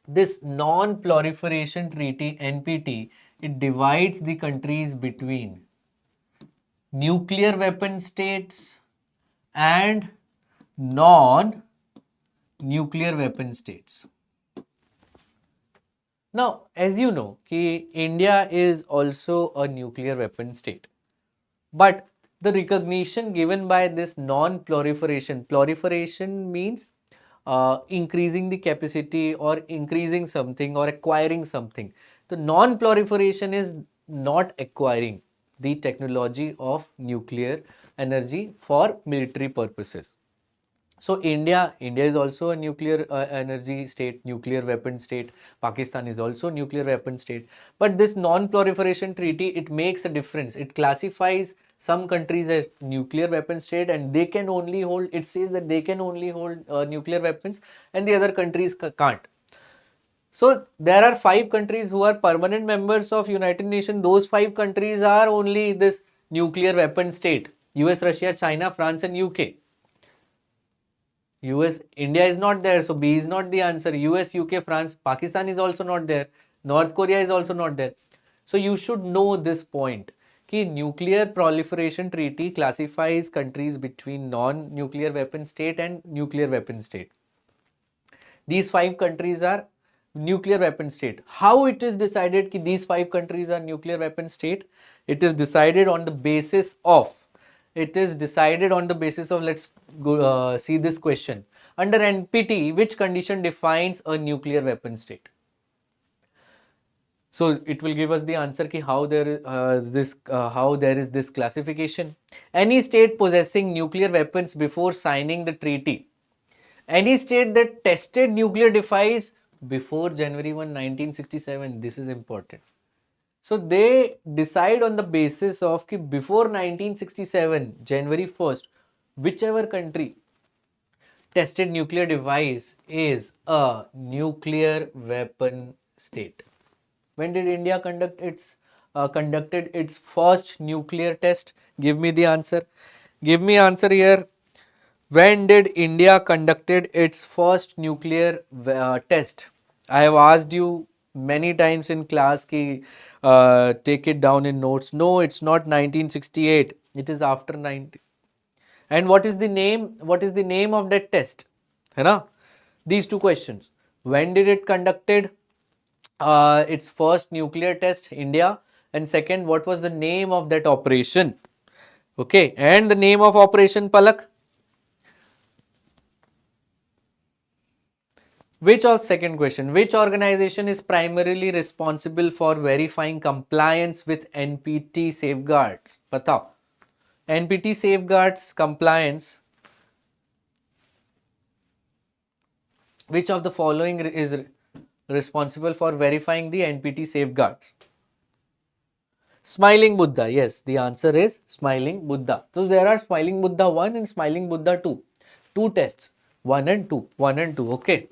this non-proliferation treaty NPT, it divides the countries between nuclear weapon states and non-nuclear weapon states. Now, as you know, India is also a nuclear weapon state, but the recognition given by this proliferation means increasing the capacity or increasing something or acquiring something. The non-proliferation is not acquiring the technology of nuclear energy for military purposes. So India is also a nuclear energy state, nuclear weapon state. Pakistan is also a nuclear weapon state. But this non-proliferation treaty, it makes a difference. It classifies some countries as nuclear weapon state and they can only hold, it says that they can only hold nuclear weapons and the other countries can't. So there are 5 countries who are permanent members of United Nations. Those 5 countries are only this nuclear weapon state. US, Russia, China, France and UK. India is not there, so B is not the answer. US, UK, France, Pakistan is also not there. North Korea is also not there. So you should know this point. Ki nuclear proliferation treaty classifies countries between non-nuclear weapon state and nuclear weapon state. These 5 countries are nuclear weapon state. How it is decided ki these 5 countries are nuclear weapon state? It is decided on the basis of, let's go, see this question. Under NPT, which condition defines a nuclear weapon state? So it will give us the answer ki how there is this classification. Any state possessing nuclear weapons before signing the treaty. Any state that tested nuclear device before January 1, 1967. This is important. So they decide on the basis of ki before 1967, January 1st, whichever country tested nuclear device is a nuclear weapon state. When did India conducted its first nuclear test? Give me the answer. Give me answer here. When did India conducted its first nuclear test? I have asked you many times in class ki take it down in notes. No, it's not 1968. It is after 90. And what is the name? What is the name of that test? है ना? These two questions. When did it conducted its first nuclear test, India? And second, what was the name of that operation? Okay, and the name of Operation Palak? Second question, which organization is primarily responsible for verifying compliance with NPT safeguards? Batao. NPT safeguards compliance. Which of the following is responsible for verifying the NPT safeguards? Smiling Buddha. Yes, the answer is Smiling Buddha. So there are Smiling Buddha 1 and Smiling Buddha 2. Two tests. 1 and 2. 1 and 2. Okay.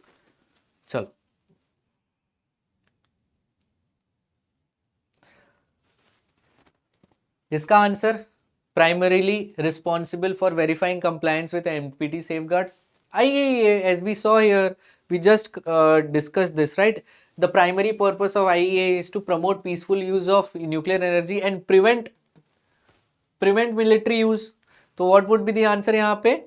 चलो. इसका answer primarily responsible for verifying compliance with NPT safeguards. IAEA, as we saw here, we just discussed this, right? The primary purpose of IAEA is to promote peaceful use of nuclear energy and prevent military use. So what would be the answer यहाँ पे?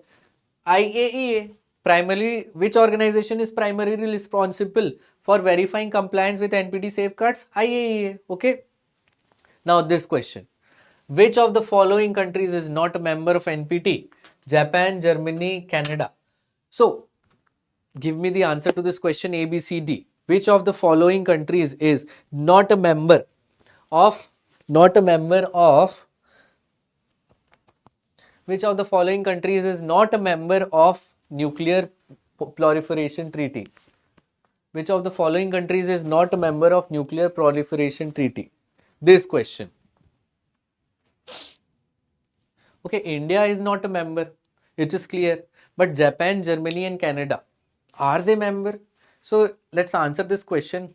IAEA. Primarily, which organization is primarily responsible for verifying compliance with NPT safeguards? IAEA. Okay. Now this question. Which of the following countries is not a member of NPT? Japan, Germany, Canada. So, give me the answer to this question A, B, C, D. Which of the following countries is not a member of, which of the following countries is not a member of nuclear proliferation treaty? Which of the following countries is not a member of nuclear proliferation treaty? This question. Okay, India is not a member. It is clear. But Japan, Germany and Canada, are they member? So let's answer this question.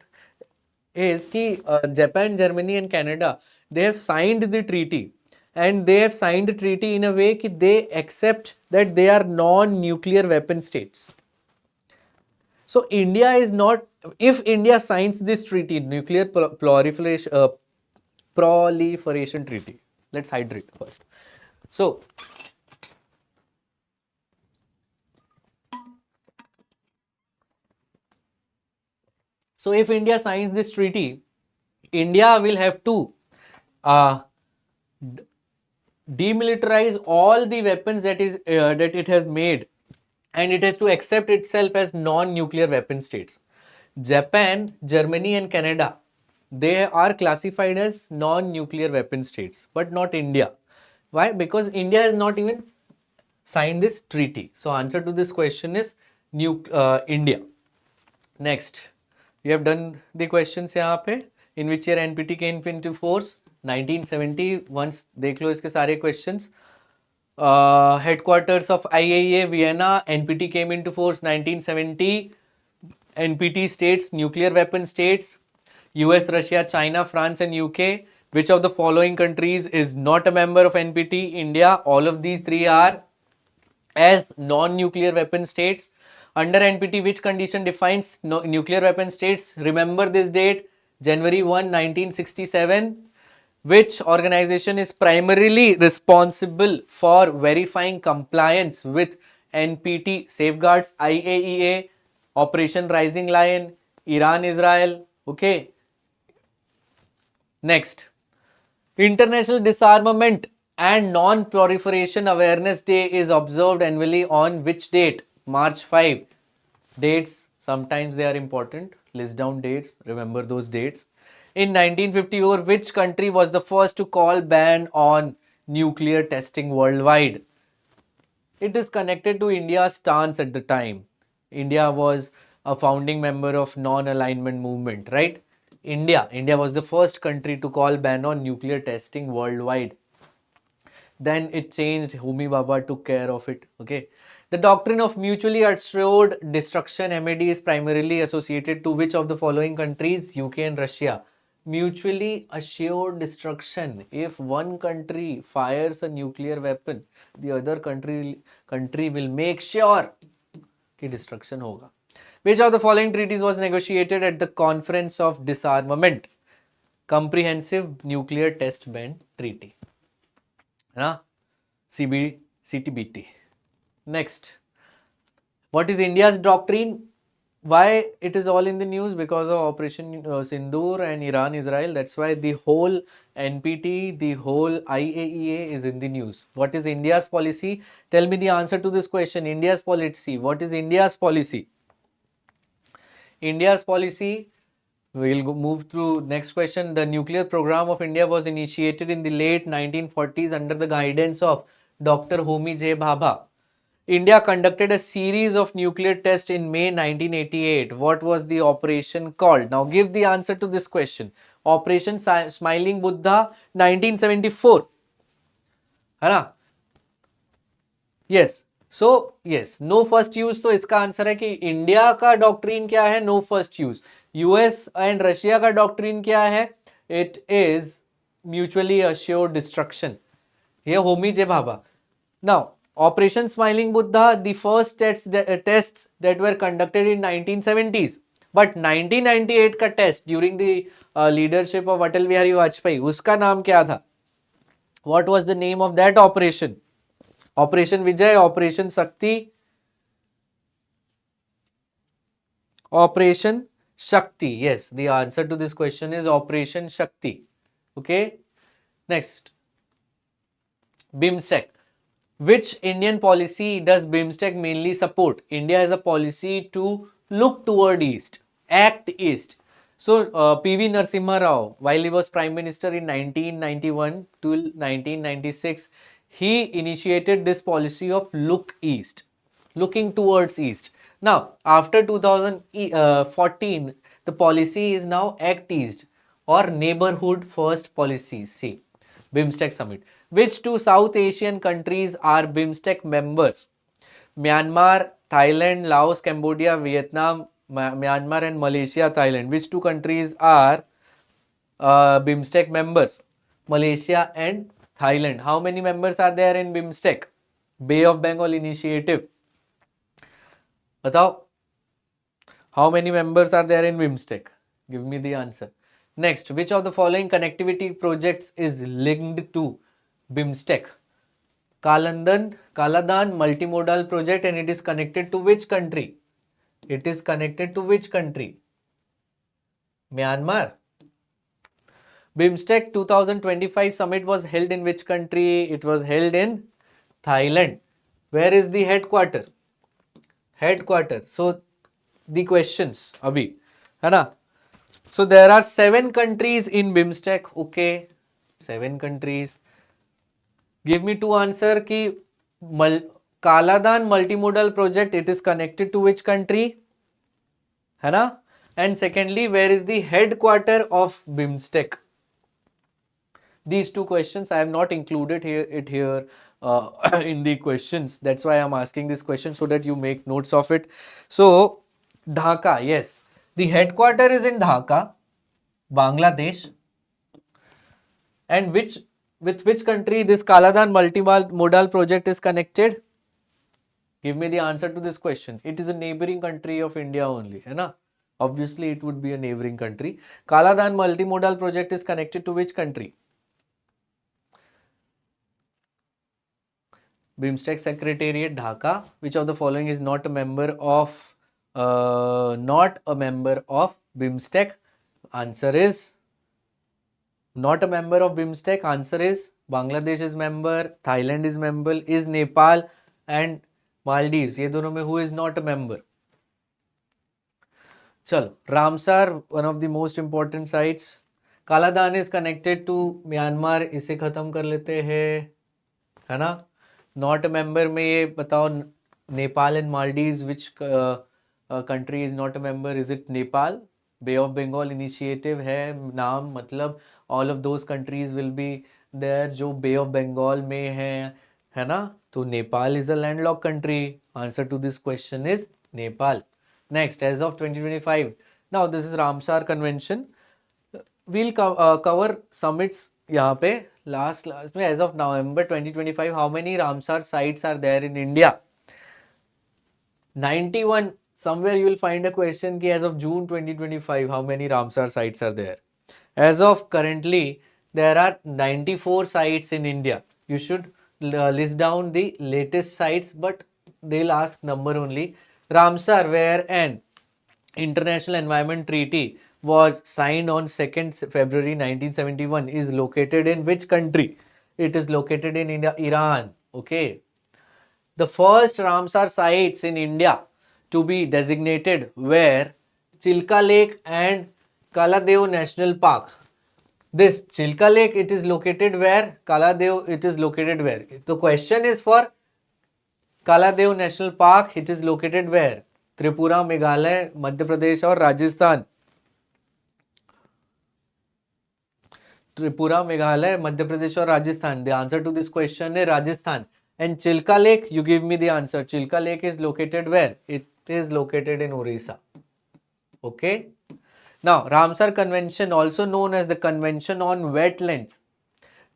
Is ki Japan, Germany and Canada, they have signed the treaty, and they have signed the treaty in a way ki they accept that they are non-nuclear weapon states. So India is not, if India signs this treaty, nuclear proliferation treaty, let's hydrate first. So if India signs this treaty, India will have to demilitarize all the weapons that it has made, and it has to accept itself as non-nuclear weapon states. Japan, Germany and Canada, they are classified as non-nuclear weapon states, but not India. Why? Because India has not even signed this treaty. So answer to this question is India. Next, we have done the questions यहाँ पे. In which year NPT came into force? 1970. Once देख लो इसके सारे questions. Headquarters of IAEA, Vienna. NPT came into force 1970. NPT states, nuclear weapon states. US, Russia, China, France and UK. Which of the following countries is not a member of NPT? India. All of these three are as non-nuclear weapon states. Under NPT, which condition defines nuclear weapon states? Remember this date, January 1, 1967. Which organization is primarily responsible for verifying compliance with NPT safeguards? IAEA, Operation Rising Lion, Iran, Israel. Okay. Next, International Disarmament and Non-Proliferation Awareness Day is observed annually on which date? March 5. Dates, sometimes they are important. List down dates, remember those dates. In 1954, which country was the first to call ban on nuclear testing worldwide? It is connected to India's stance at the time. India was a founding member of non-alignment movement, right? India was the first country to call ban on nuclear testing worldwide. Then it changed. Homi Bhabha took care of it. Okay. The doctrine of mutually assured destruction (MAD) is primarily associated to which of the following countries? UK and Russia. Mutually assured destruction. If one country fires a nuclear weapon, the other country will make sure कि destruction होगा. Which of the following treaties was negotiated at the Conference of Disarmament? Comprehensive Nuclear Test Ban Treaty. CTBT. Next, what is India's doctrine? Why it is all in the news? Because of Operation Sindoor and Iran, Israel. That's why the whole NPT, the whole IAEA is in the news. What is India's policy? Tell me the answer to this question. India's policy. What is India's policy? India's policy. We'll move through next question. The nuclear program of India was initiated in the late 1940s under the guidance of Dr. Homi J. Bhabha. India conducted a series of nuclear tests in May 1988. What was the operation called? Now give the answer to this question. Operation Smiling Buddha, 1974. Yes. So yes, no first use, तो इसका answer है कि India का doctrine क्या है, no first use. US and Russia का doctrine क्या है, it is mutually assured destruction. ये Homi J Bhabha. Now operation smiling Buddha, the first test that were conducted in 1970s, but 1998 का test during the leadership of Atal Bihari Vajpayee, उसका नाम क्या था? What was the name of that operation? Operation Vijay, operation Shakti, operation Shakti. yes, the answer to this question is operation shakti. okay, next, BIMSTEC. Which Indian policy does BIMSTEC mainly support? India has a policy to look toward east, act east. So PV Narasimha Rao, while he was prime minister in 1991 to 1996, he initiated this policy of look east, looking towards east. Now after 2014, the policy is now act east or neighborhood first policy. See, BIMSTEC summit. Which two South Asian countries are BIMSTEC members? Myanmar, Thailand, Laos, Cambodia, Vietnam, Myanmar and Malaysia, Thailand. Which two countries are BIMSTEC members? Malaysia and Thailand. How many members are there in BIMSTEC? Bay of Bengal Initiative. बताओ, how many members are there in BIMSTEC? Give me the answer. Next, which of the following connectivity projects is linked to BIMSTEC? Kaladan multimodal project, and it is connected to which country? It is connected to which country? Myanmar. BIMSTEC 2025 summit was held in which country? It was held in Thailand. Where is the headquarter? Headquarter. So the questions abhi, है ना? So there are 7 countries in BIMSTEC. Okay, 7 countries. Give me two answer ki Kaladan multimodal project, it is connected to which country? है ना? And secondly, where is the headquarter of BIMSTEC? These two questions I have not included here in the questions. That's why I am asking this question, so that you make notes of it. So Dhaka, yes, the headquarter is in Dhaka, Bangladesh. And with which country this Kaladan multimodal project is connected? Give me the answer to this question. It is a neighboring country of India only, है ना? Obviously, it would be a neighboring country. Kaladan multimodal project is connected to which country? BIMSTEC Secretariat, Dhaka. Which of the following is not a member of BIMSTEC? Answer is not a member of BIMSTEC. Answer is Bangladesh is member, Thailand is member, is Nepal and Maldives. ये दोनों में who is not a member? चलो, Ramsar, one of the most important sites. Kaladan is connected to Myanmar. इसे खत्म कर लेते हैं, है ना? Not a member में ये बताओ, Nepal and Maldives, which country is not a member? Is it Nepal? Bay of Bengal Initiative है नाम, मतलब all of those countries will be there जो Bay of Bengal में है ना? तो Nepal is a landlocked country. Answer to this question is Nepal. Next, as of 2025, now this is Ramsar Convention. We'll cover summits यहाँ पे last में. As of November 2025, how many Ramsar sites are there in India? 91. Somewhere you will find a question ki as of June 2025, how many Ramsar sites are there? As of currently, there are 94 sites in India. You should list down the latest sites, but they'll ask number only. Ramsar, where an International Environment Treaty was signed on 2nd February 1971, is located in which country? It is located in India, Iran. Okay. The first Ramsar sites in India to be designated were Chilka Lake and Kaladev National Park. This Chilka Lake, it is located where? Kaladev, it is located where? The question is for Kaladev National Park, it is located where? Tripura, Meghalaya, Madhya Pradesh or Rajasthan? Tripura, Meghalaya, Madhya Pradesh or Rajasthan? The answer to this question is Rajasthan. And Chilka Lake, you give me the answer. Chilka Lake is located where? It is located in Orissa. Okay. Now, Ramsar Convention, also known as the Convention on Wetlands,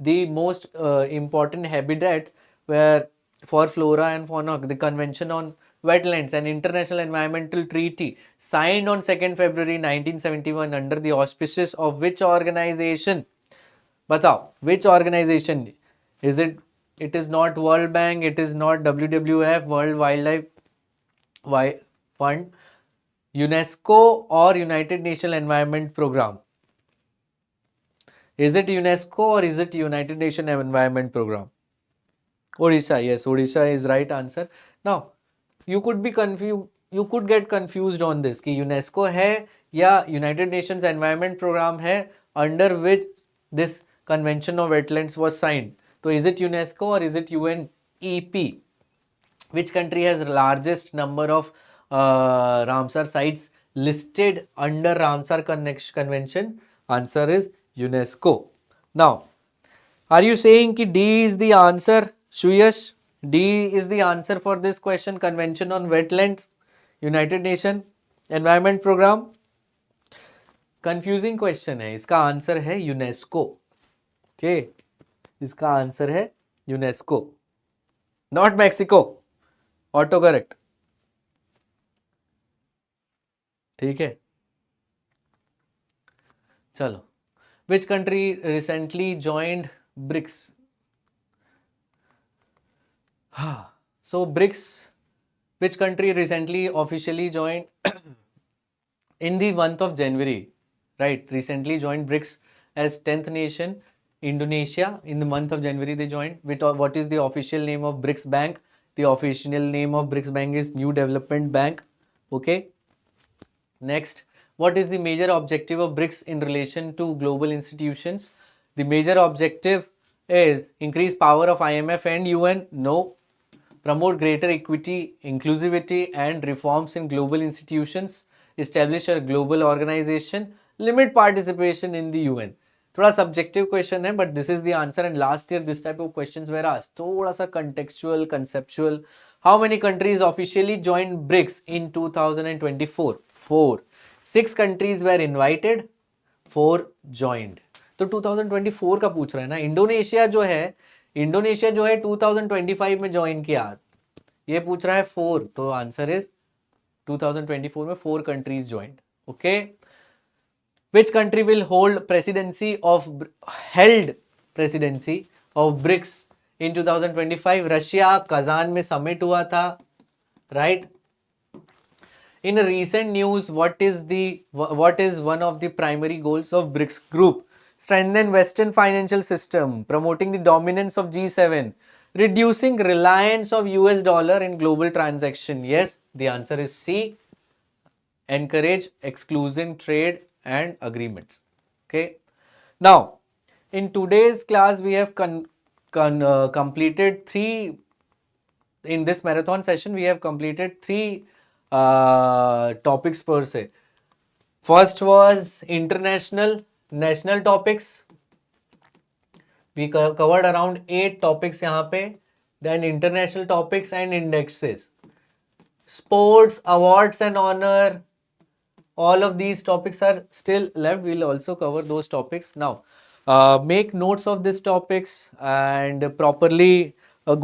the most important habitats were for flora and fauna. The Convention on Wetlands, an international environmental treaty signed on 2nd February 1971 under the auspices of which organization? Batao, which organization? Is it? It is not World Bank, it is not WWF, World Wildlife Fund, UNESCO or United Nations Environment Program. Is it UNESCO or is it United Nations Environment Program? Odisha, yes, Odisha is right answer. Now, you could be confused, you could get confused on this कि UNESCO है या United Nations Environment Program है under which this Convention of Wetlands was signed. So, is it UNESCO or is it UNEP? Which country has largest number of Ramsar sites listed under Ramsar Convention? Answer is UNESCO. Now, are you saying कि D is the answer, Shuyash? D is the answer for this question, Convention on Wetlands, United Nations Environment Program? Confusing question है, इसका answer है UNESCO. Okay, इसका answer है UNESCO, not Mexico. Auto correct. ठीक है, चलो. Which country recently joined BRICS? So BRICS, which country recently officially joined in the month of January, right? Recently joined BRICS as 10th nation. Indonesia, in the month of January they joined. What is the official name of BRICS Bank? The official name of BRICS Bank is New Development Bank. Okay. Next, what is the major objective of BRICS in relation to global institutions? The major objective is increase power of IMF and UN. No. Promote greater equity, inclusivity and reforms in global institutions. Establish a global organization. Limit participation in the UN. थोड़ा subjective question है, but this is the answer. And last year this type of questions were asked. थोड़ा सा contextual, conceptual. How many countries officially joined BRICS in 2024? 4. 6 countries were invited, 4 joined. तो 2024 का पूछ रहा है ना. इंडोनेशिया जो है 2025 में ज्वाइन किया. ये पूछ रहा है 4, तो आंसर इज 2024 में 4 countries joined. Okay. Which country will held presidency of BRICS in 2025? Russia, Kazan में समिट हुआ था, right. In recent news, what is one of the primary goals of BRICS group? Strengthen Western financial system, promoting the dominance of G7, reducing reliance of US dollar in global transaction. Yes, the answer is C. Encourage exclusive trade and agreements. Okay. Now, in today's class, we have completed 3. In this marathon session, we have completed 3 topics per se. First was national topics. We covered around 8 topics यहाँ पे. Then international topics and indexes. Sports, awards and honor. All of these topics are still left. We'll also cover those topics. Now, make notes of these topics and properly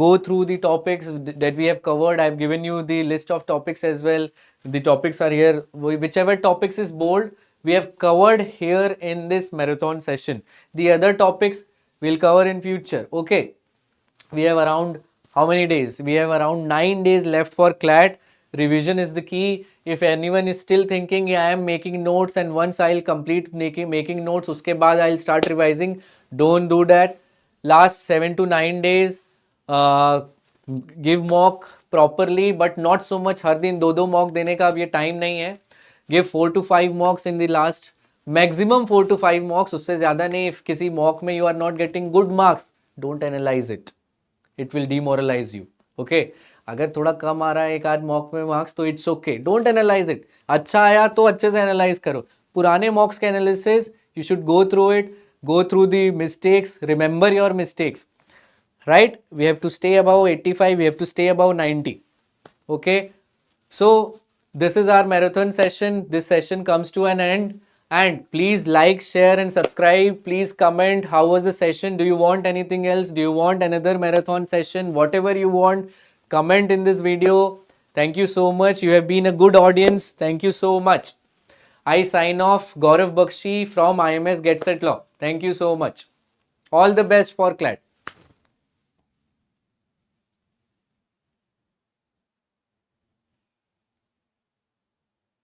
go through the topics that we have covered. I've given you the list of topics as well. The topics are here. Whichever topics is bold, we have covered here in this marathon session. The other topics we'll cover in future. Okay. We have around how many days? We have around 9 days left for CLAT. Revision is the key. If anyone is still thinking, yeah, I am making notes and once I'll complete making notes, uske baad I'll start revising. Don't do that. Last 7 to 9 days, give mock properly, but not so much. हर दिन 2 mock देने का अब ये time नहीं है. Give 4 to 5 mocks in the last. Maximum 4 to 5 mocks. उससे ज़्यादा नहीं. If किसी mock में you are not getting good marks, don't analyze it. It will demoralize you. Okay. अगर थोड़ा कम आ रहा है एक आध मॉक में मार्क्स तो it's okay. Don't analyse it. अच्छा आया तो अच्छे से एनालाइज करो. पुराने मॉक्स के analysis you should go through it, go through the mistakes, remember your mistakes, right? We have to stay above 85, we have to stay above 90. Okay, so this is our marathon session. This session comes to an end, and please like, share and subscribe. Please comment how was the session. Do you want anything else? Do you want another marathon session? Whatever you want, comment in this video. Thank you so much. You have been a good audience. Thank you so much. I sign off. Gaurav Bakshi from IMS Get Set Law. Thank you so much. All the best for CLAT.